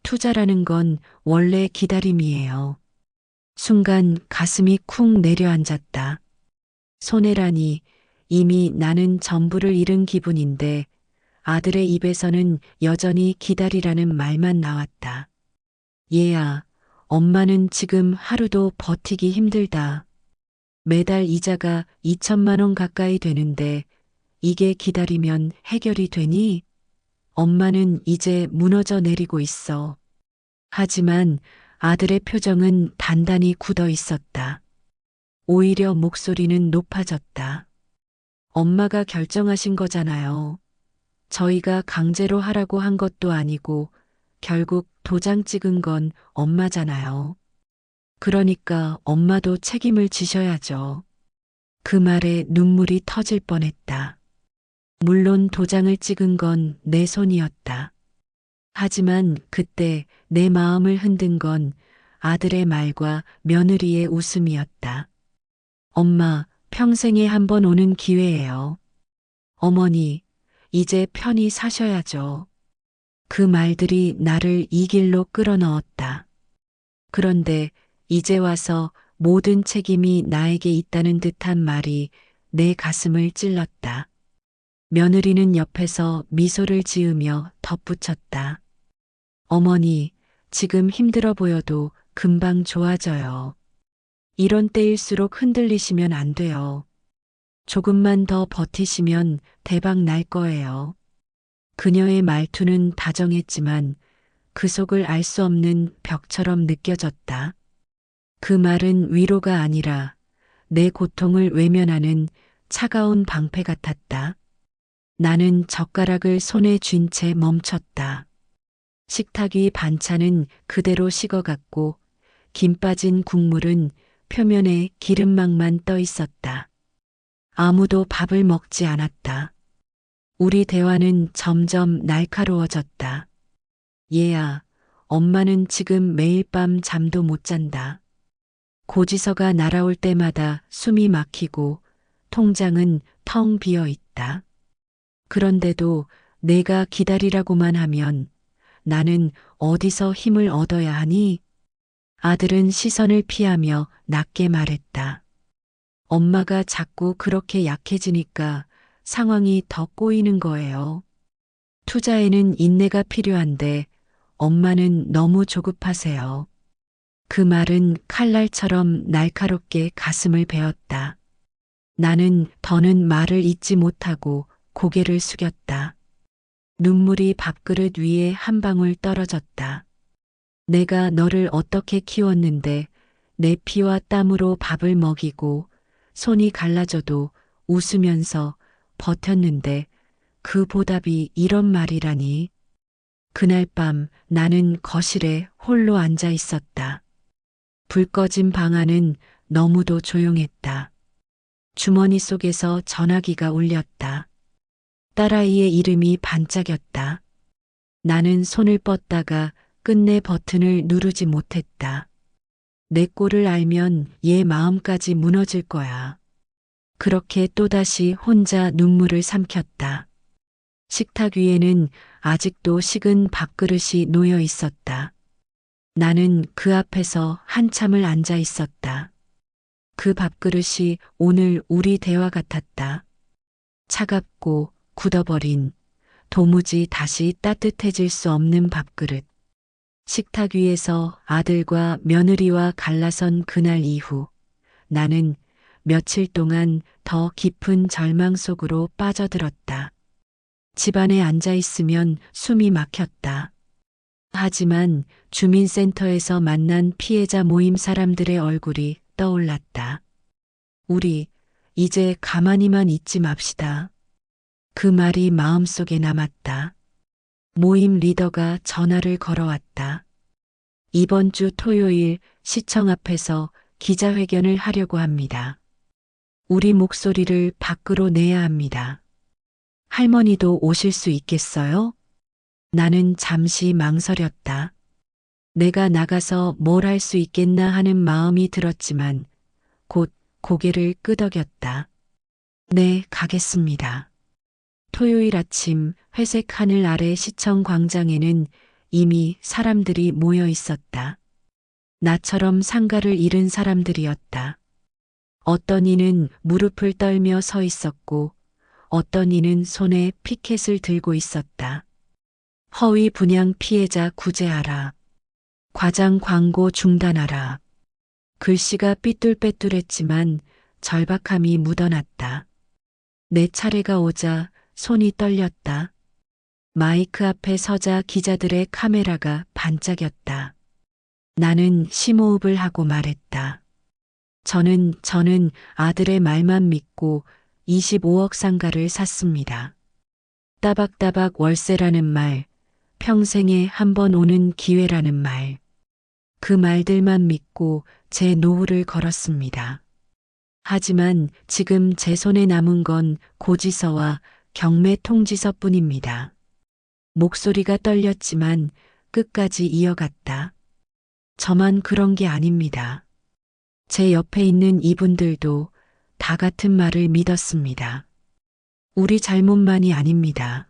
투자라는 건 원래 기다림이에요. 순간 가슴이 쿵 내려앉았다. 손해라니 이미 나는 전부를 잃은 기분인데 아들의 입에서는 여전히 기다리라는 말만 나왔다. 얘야, 엄마는 지금 하루도 버티기 힘들다. 매달 이자가 2천만 원 가까이 되는데 이게 기다리면 해결이 되니? 엄마는 이제 무너져 내리고 있어. 하지만 아들의 표정은 단단히 굳어 있었다. 오히려 목소리는 높아졌다. 엄마가 결정하신 거잖아요. 저희가 강제로 하라고 한 것도 아니고 결국 도장 찍은 건 엄마잖아요. 그러니까 엄마도 책임을 지셔야죠. 그 말에 눈물이 터질 뻔했다. 물론 도장을 찍은 건 내 손이었다. 하지만 그때 내 마음을 흔든 건 아들의 말과 며느리의 웃음이었다. 엄마, 평생에 한 번 오는 기회예요. 어머니, 이제 편히 사셔야죠. 그 말들이 나를 이 길로 끌어넣었다. 그런데 이제 와서 모든 책임이 나에게 있다는 듯한 말이 내 가슴을 찔렀다. 며느리는 옆에서 미소를 지으며 덧붙였다. 어머니, 지금 힘들어 보여도 금방 좋아져요. 이런 때일수록 흔들리시면 안 돼요. 조금만 더 버티시면 대박 날 거예요. 그녀의 말투는 다정했지만 그 속을 알 수 없는 벽처럼 느껴졌다. 그 말은 위로가 아니라 내 고통을 외면하는 차가운 방패 같았다. 나는 젓가락을 손에 쥔 채 멈췄다. 식탁 위 반찬은 그대로 식어갔고 김 빠진 국물은 표면에 기름막만 떠 있었다. 아무도 밥을 먹지 않았다. 우리 대화는 점점 날카로워졌다. 얘야, 엄마는 지금 매일 밤 잠도 못 잔다. 고지서가 날아올 때마다 숨이 막히고 통장은 텅 비어 있다. 그런데도 내가 기다리라고만 하면 나는 어디서 힘을 얻어야 하니? 아들은 시선을 피하며 낮게 말했다. 엄마가 자꾸 그렇게 약해지니까 상황이 더 꼬이는 거예요. 투자에는 인내가 필요한데 엄마는 너무 조급하세요. 그 말은 칼날처럼 날카롭게 가슴을 베었다. 나는 더는 말을 잇지 못하고 고개를 숙였다. 눈물이 밥그릇 위에 한 방울 떨어졌다. 내가 너를 어떻게 키웠는데 내 피와 땀으로 밥을 먹이고 손이 갈라져도 웃으면서 버텼는데 그 보답이 이런 말이라니. 그날 밤 나는 거실에 홀로 앉아 있었다. 불 꺼진 방 안은 너무도 조용했다. 주머니 속에서 전화기가 울렸다. 딸아이의 이름이 반짝였다. 나는 손을 뻗다가 끝내 버튼을 누르지 못했다. 내 꼴을 알면 얘 마음까지 무너질 거야. 그렇게 또다시 혼자 눈물을 삼켰다. 식탁 위에는 아직도 식은 밥그릇이 놓여 있었다. 나는 그 앞에서 한참을 앉아 있었다. 그 밥그릇이 오늘 우리 대화 같았다. 차갑고 굳어버린, 도무지 다시 따뜻해질 수 없는 밥그릇. 식탁 위에서 아들과 며느리와 갈라선 그날 이후 나는 며칠 동안 더 깊은 절망 속으로 빠져들었다. 집안에 앉아 있으면 숨이 막혔다. 하지만 주민센터에서 만난 피해자 모임 사람들의 얼굴이 떠올랐다. 우리 이제 가만히만 있지 맙시다. 그 말이 마음속에 남았다. 모임 리더가 전화를 걸어왔다. 이번 주 토요일 시청 앞에서 기자회견을 하려고 합니다. 우리 목소리를 밖으로 내야 합니다. 할머니도 오실 수 있겠어요? 나는 잠시 망설였다. 내가 나가서 뭘 할 수 있겠나 하는 마음이 들었지만 곧 고개를 끄덕였다. 네, 가겠습니다. 토요일 아침 회색 하늘 아래 시청 광장에는 이미 사람들이 모여 있었다. 나처럼 상가를 잃은 사람들이었다. 어떤 이는 무릎을 떨며 서 있었고 어떤 이는 손에 피켓을 들고 있었다. 허위 분양 피해자 구제하라. 과장 광고 중단하라. 글씨가 삐뚤빼뚤했지만 절박함이 묻어났다. 내 차례가 오자 손이 떨렸다. 마이크 앞에 서자 기자들의 카메라가 반짝였다. 나는 심호흡을 하고 말했다. 저는 아들의 말만 믿고 25억 상가를 샀습니다. 따박따박 월세라는 말, 평생에 한 번 오는 기회라는 말. 그 말들만 믿고 제 노후를 걸었습니다. 하지만 지금 제 손에 남은 건 고지서와 경매 통지서뿐입니다. 목소리가 떨렸지만 끝까지 이어갔다. 저만 그런 게 아닙니다. 제 옆에 있는 이분들도 다 같은 말을 믿었습니다. 우리 잘못만이 아닙니다.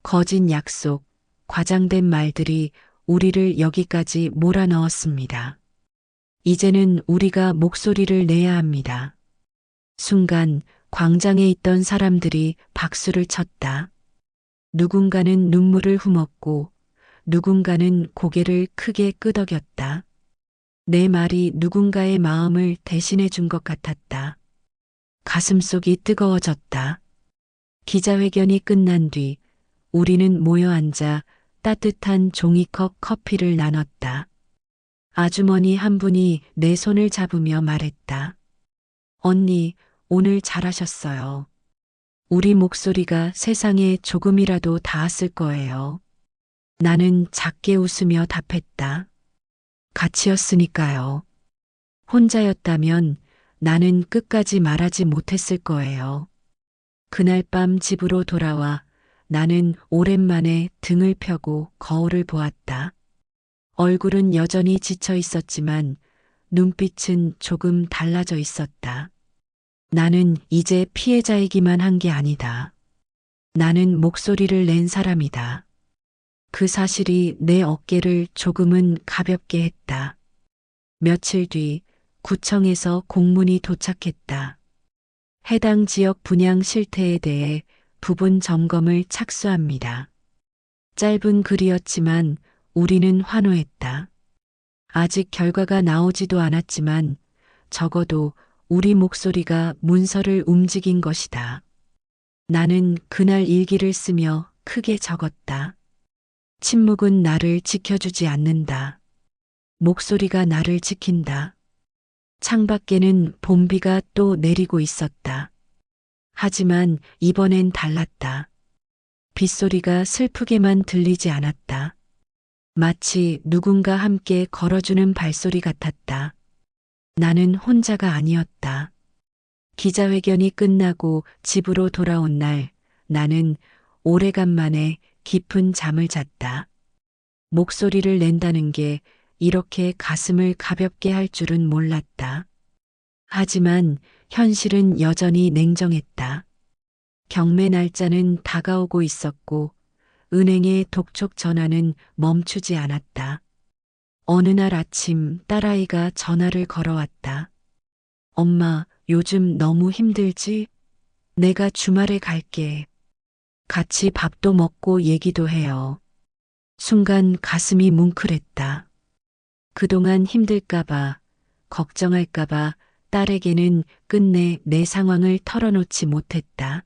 거짓 약속, 과장된 말들이 우리를 여기까지 몰아넣었습니다. 이제는 우리가 목소리를 내야 합니다. 순간 광장에 있던 사람들이 박수를 쳤다. 누군가는 눈물을 훔었고 누군가는 고개를 크게 끄덕였다. 내 말이 누군가의 마음을 대신해 준 것 같았다. 가슴속이 뜨거워졌다. 기자회견이 끝난 뒤 우리는 모여 앉아 따뜻한 종이컵 커피를 나눴다. 아주머니 한 분이 내 손을 잡으며 말했다. 언니, 오늘 잘하셨어요. 우리 목소리가 세상에 조금이라도 닿았을 거예요. 나는 작게 웃으며 답했다. 같이였으니까요. 혼자였다면 나는 끝까지 말하지 못했을 거예요. 그날 밤 집으로 돌아와 나는 오랜만에 등을 펴고 거울을 보았다. 얼굴은 여전히 지쳐 있었지만 눈빛은 조금 달라져 있었다. 나는 이제 피해자이기만 한 게 아니다. 나는 목소리를 낸 사람이다. 그 사실이 내 어깨를 조금은 가볍게 했다. 며칠 뒤 구청에서 공문이 도착했다. 해당 지역 분양 실태에 대해 부분 점검을 착수합니다. 짧은 글이었지만 우리는 환호했다. 아직 결과가 나오지도 않았지만 적어도 우리 목소리가 문서를 움직인 것이다. 나는 그날 일기를 쓰며 크게 적었다. 침묵은 나를 지켜주지 않는다. 목소리가 나를 지킨다. 창밖에는 봄비가 또 내리고 있었다. 하지만 이번엔 달랐다. 빗소리가 슬프게만 들리지 않았다. 마치 누군가 함께 걸어주는 발소리 같았다. 나는 혼자가 아니었다. 기자회견이 끝나고 집으로 돌아온 날 나는 오래간만에 깊은 잠을 잤다. 목소리를 낸다는 게 이렇게 가슴을 가볍게 할 줄은 몰랐다. 하지만 현실은 여전히 냉정했다. 경매 날짜는 다가오고 있었고 은행의 독촉 전화는 멈추지 않았다. 어느 날 아침 딸아이가 전화를 걸어왔다. 엄마, 요즘 너무 힘들지? 내가 주말에 갈게. 같이 밥도 먹고 얘기도 해요. 순간 가슴이 뭉클했다. 그동안 힘들까봐, 걱정할까봐 딸에게는 끝내 내 상황을 털어놓지 못했다.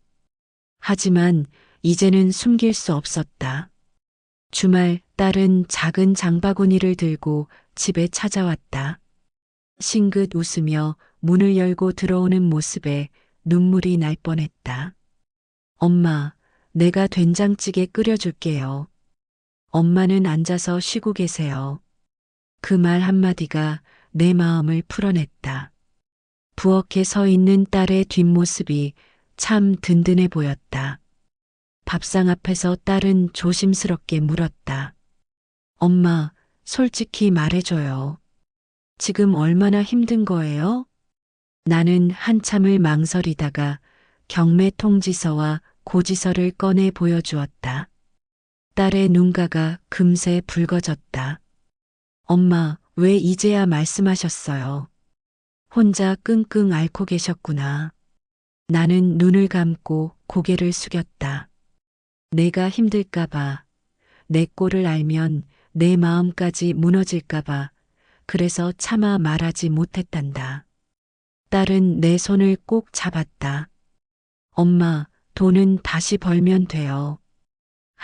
하지만 이제는 숨길 수 없었다. 주말 딸은 작은 장바구니를 들고 집에 찾아왔다. 싱긋 웃으며 문을 열고 들어오는 모습에 눈물이 날 뻔했다. 엄마, 내가 된장찌개 끓여줄게요. 엄마는 앉아서 쉬고 계세요. 그 말 한마디가 내 마음을 풀어냈다. 부엌에 서 있는 딸의 뒷모습이 참 든든해 보였다. 밥상 앞에서 딸은 조심스럽게 물었다. 엄마, 솔직히 말해줘요. 지금 얼마나 힘든 거예요? 나는 한참을 망설이다가 경매 통지서와 고지서를 꺼내 보여주었다. 딸의 눈가가 금세 붉어졌다. 엄마, 왜 이제야 말씀하셨어요? 혼자 끙끙 앓고 계셨구나. 나는 눈을 감고 고개를 숙였다. 내가 힘들까봐, 내 꼴을 알면 내 마음까지 무너질까봐, 그래서 차마 말하지 못했단다. 딸은 내 손을 꼭 잡았다. 엄마, 돈은 다시 벌면 돼요.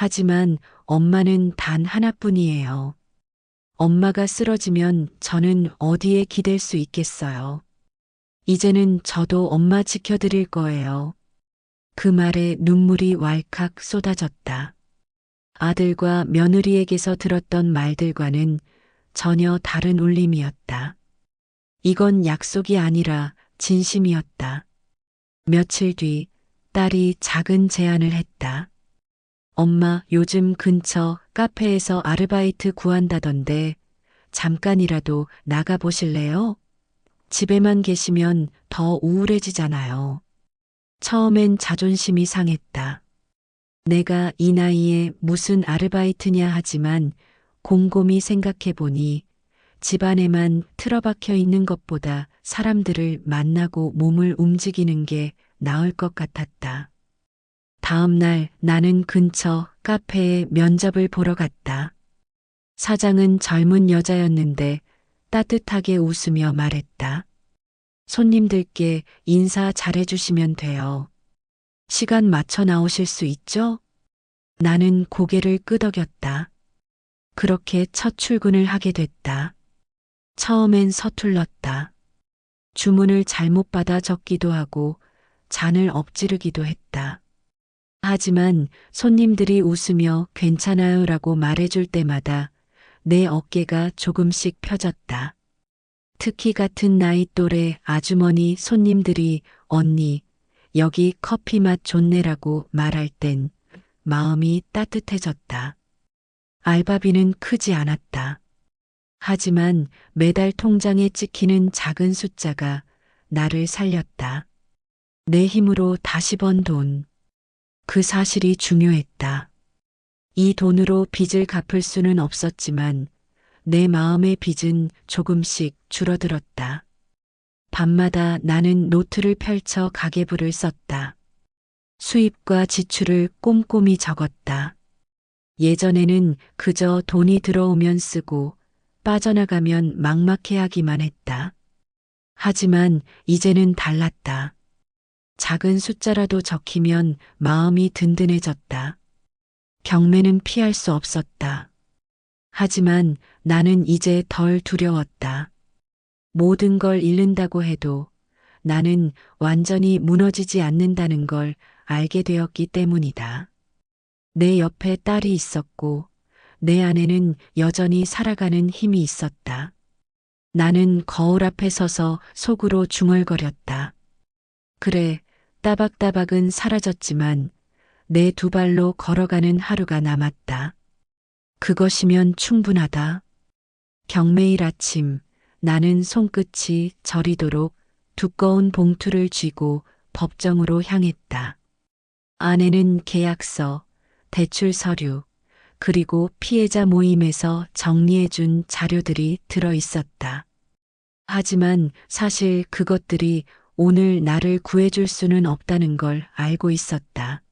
하지만 엄마는 단 하나뿐이에요. 엄마가 쓰러지면 저는 어디에 기댈 수 있겠어요. 이제는 저도 엄마 지켜드릴 거예요. 그 말에 눈물이 왈칵 쏟아졌다. 아들과 며느리에게서 들었던 말들과는 전혀 다른 울림이었다. 이건 약속이 아니라 진심이었다. 며칠 뒤 딸이 작은 제안을 했다. 엄마, 요즘 근처 카페에서 아르바이트 구한다던데 잠깐이라도 나가보실래요? 집에만 계시면 더 우울해지잖아요. 처음엔 자존심이 상했다. 내가 이 나이에 무슨 아르바이트냐 하지만 곰곰이 생각해 보니 집안에만 틀어박혀 있는 것보다 사람들을 만나고 몸을 움직이는 게 나을 것 같았다. 다음 날 나는 근처 카페에 면접을 보러 갔다. 사장은 젊은 여자였는데 따뜻하게 웃으며 말했다. 손님들께 인사 잘해주시면 돼요. 시간 맞춰 나오실 수 있죠? 나는 고개를 끄덕였다. 그렇게 첫 출근을 하게 됐다. 처음엔 서툴렀다. 주문을 잘못 받아 적기도 하고 잔을 엎지르기도 했다. 하지만 손님들이 웃으며 괜찮아요라고 말해줄 때마다 내 어깨가 조금씩 펴졌다. 특히 같은 나이 또래 아주머니 손님들이 언니, 여기 커피 맛 좋네라고 말할 땐 마음이 따뜻해졌다. 알바비는 크지 않았다. 하지만 매달 통장에 찍히는 작은 숫자가 나를 살렸다. 내 힘으로 다시 번 돈. 그 사실이 중요했다. 이 돈으로 빚을 갚을 수는 없었지만 내 마음의 빚은 조금씩 줄어들었다. 밤마다 나는 노트를 펼쳐 가계부를 썼다. 수입과 지출을 꼼꼼히 적었다. 예전에는 그저 돈이 들어오면 쓰고 빠져나가면 막막해하기만 했다. 하지만 이제는 달랐다. 작은 숫자라도 적히면 마음이 든든해졌다. 경매는 피할 수 없었다. 하지만 나는 이제 덜 두려웠다. 모든 걸 잃는다고 해도 나는 완전히 무너지지 않는다는 걸 알게 되었기 때문이다. 내 옆에 딸이 있었고 내 안에는 여전히 살아가는 힘이 있었다. 나는 거울 앞에 서서 속으로 중얼거렸다. 그래, 따박따박은 사라졌지만 내 두 발로 걸어가는 하루가 남았다. 그것이면 충분하다. 경매일 아침, 나는 손끝이 저리도록 두꺼운 봉투를 쥐고 법정으로 향했다. 안에는 계약서, 대출 서류, 그리고 피해자 모임에서 정리해준 자료들이 들어 있었다. 하지만 사실 그것들이 오늘 나를 구해줄 수는 없다는 걸 알고 있었다.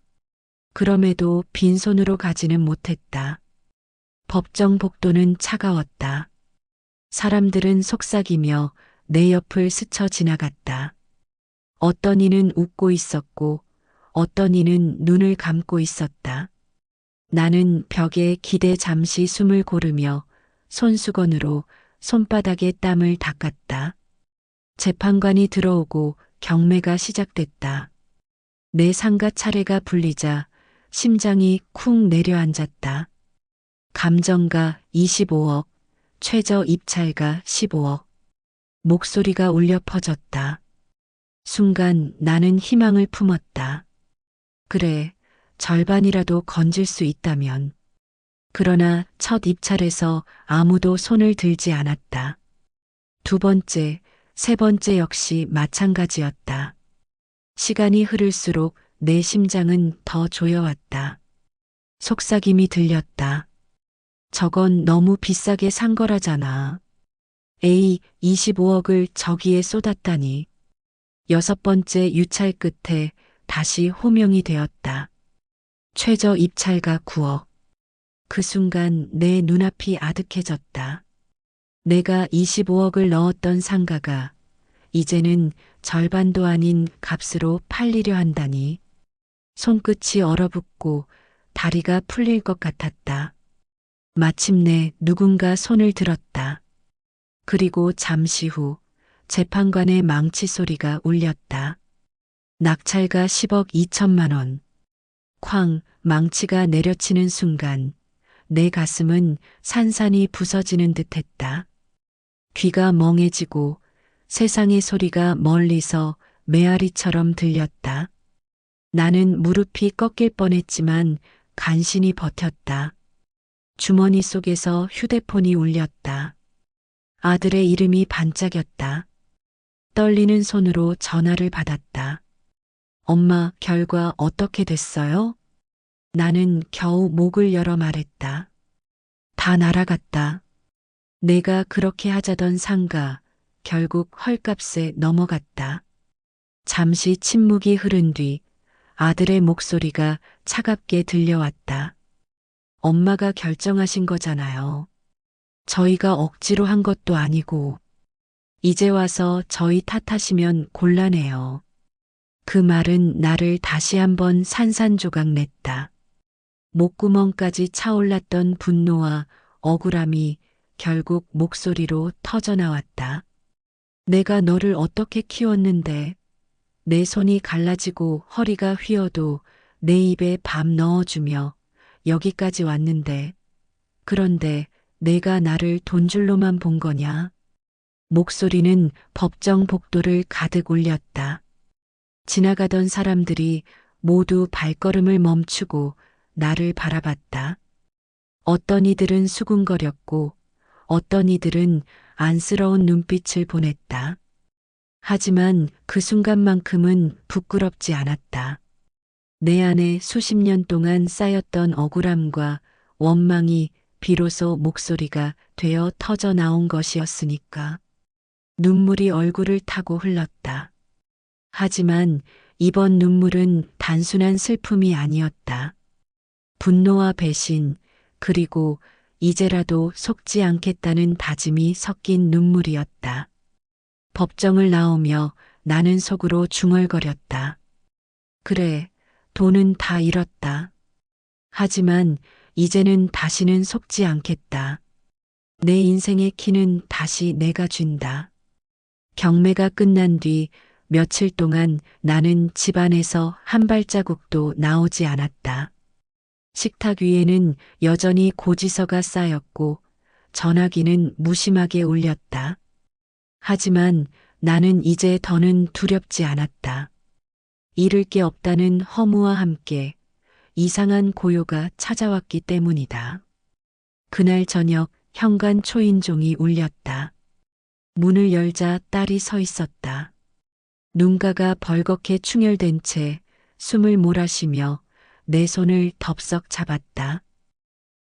그럼에도 빈손으로 가지는 못했다. 법정 복도는 차가웠다. 사람들은 속삭이며 내 옆을 스쳐 지나갔다. 어떤 이는 웃고 있었고 어떤 이는 눈을 감고 있었다. 나는 벽에 기대 잠시 숨을 고르며 손수건으로 손바닥에 땀을 닦았다. 재판관이 들어오고 경매가 시작됐다. 내 상가 차례가 불리자 심장이 쿵 내려앉았다. 감정가 25억, 최저 입찰가 15억. 목소리가 울려 퍼졌다. 순간 나는 희망을 품었다. 그래, 절반이라도 건질 수 있다면. 그러나 첫 입찰에서 아무도 손을 들지 않았다. 두 번째, 세 번째 역시 마찬가지였다. 시간이 흐를수록 내 심장은 더 조여왔다. 속삭임이 들렸다. 저건 너무 비싸게 산 거라잖아. A 25억을 저기에 쏟았다니. 여섯 번째 유찰 끝에 다시 호명이 되었다. 최저 입찰가 9억. 그 순간 내 눈앞이 아득해졌다. 내가 25억을 넣었던 상가가 이제는 절반도 아닌 값으로 팔리려 한다니. 손끝이 얼어붙고 다리가 풀릴 것 같았다. 마침내 누군가 손을 들었다. 그리고 잠시 후 재판관의 망치 소리가 울렸다. 낙찰가 10억 2천만 원. 쾅, 망치가 내려치는 순간 내 가슴은 산산이 부서지는 듯했다. 귀가 멍해지고 세상의 소리가 멀리서 메아리처럼 들렸다. 나는 무릎이 꺾일 뻔했지만 간신히 버텼다. 주머니 속에서 휴대폰이 울렸다. 아들의 이름이 반짝였다. 떨리는 손으로 전화를 받았다. 엄마, 결과 어떻게 됐어요? 나는 겨우 목을 열어 말했다. 다 날아갔다. 내가 그렇게 하자던 상가, 결국 헐값에 넘어갔다. 잠시 침묵이 흐른 뒤 아들의 목소리가 차갑게 들려왔다. 엄마가 결정하신 거잖아요. 저희가 억지로 한 것도 아니고. 이제 와서 저희 탓하시면 곤란해요. 그 말은 나를 다시 한번 산산조각 냈다. 목구멍까지 차올랐던 분노와 억울함이 결국 목소리로 터져나왔다. 내가 너를 어떻게 키웠는데 내 손이 갈라지고 허리가 휘어도 내 입에 밥 넣어주며 여기까지 왔는데 그런데 내가 나를 돈줄로만 본 거냐? 목소리는 법정 복도를 가득 울렸다. 지나가던 사람들이 모두 발걸음을 멈추고 나를 바라봤다. 어떤 이들은 수군거렸고 어떤 이들은 안쓰러운 눈빛을 보냈다. 하지만 그 순간만큼은 부끄럽지 않았다. 내 안에 수십 년 동안 쌓였던 억울함과 원망이 비로소 목소리가 되어 터져 나온 것이었으니까. 눈물이 얼굴을 타고 흘렀다. 하지만 이번 눈물은 단순한 슬픔이 아니었다. 분노와 배신, 그리고 이제라도 속지 않겠다는 다짐이 섞인 눈물이었다. 법정을 나오며 나는 속으로 중얼거렸다. 그래, 돈은 다 잃었다. 하지만 이제는 다시는 속지 않겠다. 내 인생의 키는 다시 내가 쥔다. 경매가 끝난 뒤 며칠 동안 나는 집안에서 한 발자국도 나오지 않았다. 식탁 위에는 여전히 고지서가 쌓였고 전화기는 무심하게 울렸다. 하지만 나는 이제 더는 두렵지 않았다. 잃을 게 없다는 허무와 함께 이상한 고요가 찾아왔기 때문이다. 그날 저녁 현관 초인종이 울렸다. 문을 열자 딸이 서 있었다. 눈가가 벌겋게 충혈된 채 숨을 몰아쉬며 내 손을 덥석 잡았다.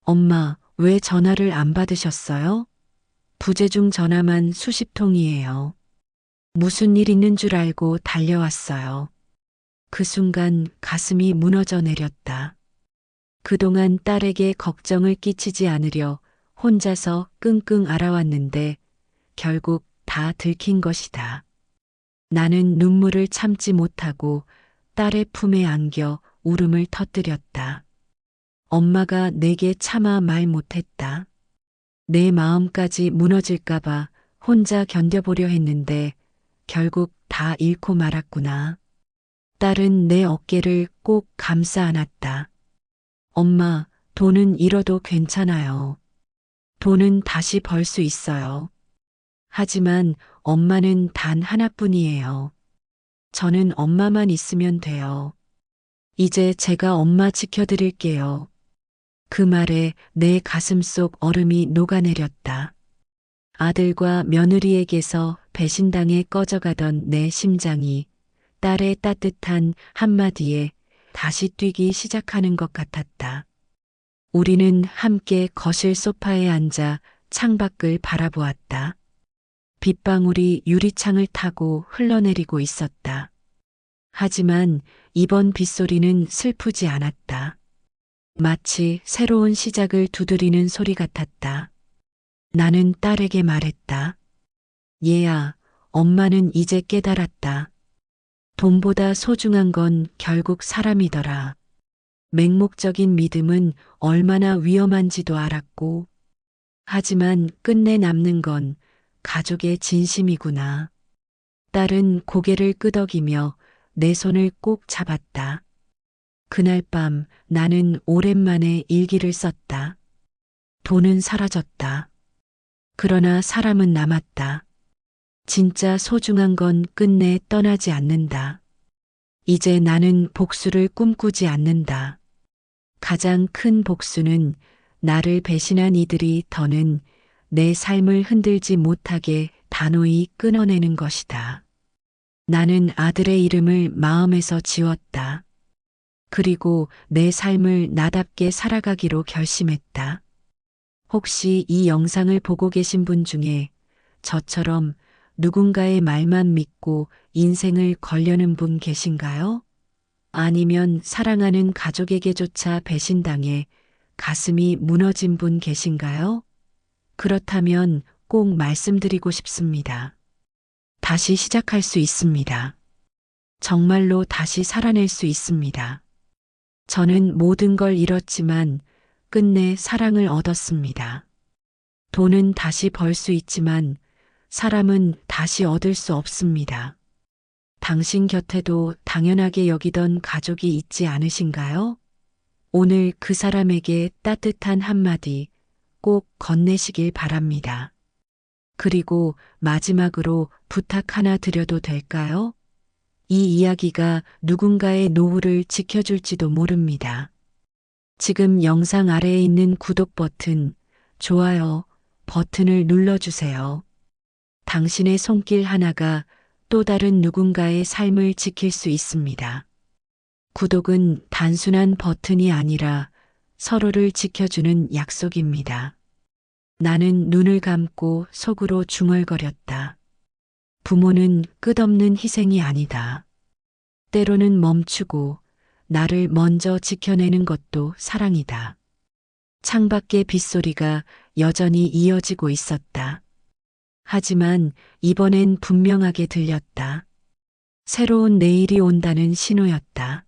엄마, 왜 전화를 안 받으셨어요? 부재중 전화만 수십 통이에요. 무슨 일 있는 줄 알고 달려왔어요. 그 순간 가슴이 무너져 내렸다. 그동안 딸에게 걱정을 끼치지 않으려 혼자서 끙끙 앓아왔는데 결국 다 들킨 것이다. 나는 눈물을 참지 못하고 딸의 품에 안겨 울음을 터뜨렸다. 엄마가 내게 차마 말 못했다. 내 마음까지 무너질까봐 혼자 견뎌보려 했는데 결국 다 잃고 말았구나. 딸은 내 어깨를 꼭 감싸 안았다. 엄마, 돈은 잃어도 괜찮아요. 돈은 다시 벌 수 있어요. 하지만 엄마는 단 하나뿐이에요. 저는 엄마만 있으면 돼요. 이제 제가 엄마 지켜드릴게요. 그 말에 내 가슴 속 얼음이 녹아내렸다. 아들과 며느리에게서 배신당해 꺼져가던 내 심장이 딸의 따뜻한 한마디에 다시 뛰기 시작하는 것 같았다. 우리는 함께 거실 소파에 앉아 창밖을 바라보았다. 빗방울이 유리창을 타고 흘러내리고 있었다. 하지만 이번 빗소리는 슬프지 않았다. 마치 새로운 시작을 두드리는 소리 같았다. 나는 딸에게 말했다. 얘야, 엄마는 이제 깨달았다. 돈보다 소중한 건 결국 사람이더라. 맹목적인 믿음은 얼마나 위험한지도 알았고, 하지만 끝내 남는 건 가족의 진심이구나. 딸은 고개를 끄덕이며 내 손을 꼭 잡았다. 그날 밤 나는 오랜만에 일기를 썼다. 돈은 사라졌다. 그러나 사람은 남았다. 진짜 소중한 건 끝내 떠나지 않는다. 이제 나는 복수를 꿈꾸지 않는다. 가장 큰 복수는 나를 배신한 이들이 더는 내 삶을 흔들지 못하게 단호히 끊어내는 것이다. 나는 아들의 이름을 마음에서 지웠다. 그리고 내 삶을 나답게 살아가기로 결심했다. 혹시 이 영상을 보고 계신 분 중에 저처럼 누군가의 말만 믿고 인생을 걸려는 분 계신가요? 아니면 사랑하는 가족에게조차 배신당해 가슴이 무너진 분 계신가요? 그렇다면 꼭 말씀드리고 싶습니다. 다시 시작할 수 있습니다. 정말로 다시 살아낼 수 있습니다. 저는 모든 걸 잃었지만 끝내 사랑을 얻었습니다. 돈은 다시 벌 수 있지만 사람은 다시 얻을 수 없습니다. 당신 곁에도 당연하게 여기던 가족이 있지 않으신가요? 오늘 그 사람에게 따뜻한 한마디 꼭 건네시길 바랍니다. 그리고 마지막으로 부탁 하나 드려도 될까요? 이 이야기가 누군가의 노후를 지켜줄지도 모릅니다. 지금 영상 아래에 있는 구독 버튼, 좋아요 버튼을 눌러주세요. 당신의 손길 하나가 또 다른 누군가의 삶을 지킬 수 있습니다. 구독은 단순한 버튼이 아니라 서로를 지켜주는 약속입니다. 나는 눈을 감고 속으로 중얼거렸다. 부모는 끝없는 희생이 아니다. 때로는 멈추고 나를 먼저 지켜내는 것도 사랑이다. 창밖의 빗소리가 여전히 이어지고 있었다. 하지만 이번엔 분명하게 들렸다. 새로운 내일이 온다는 신호였다.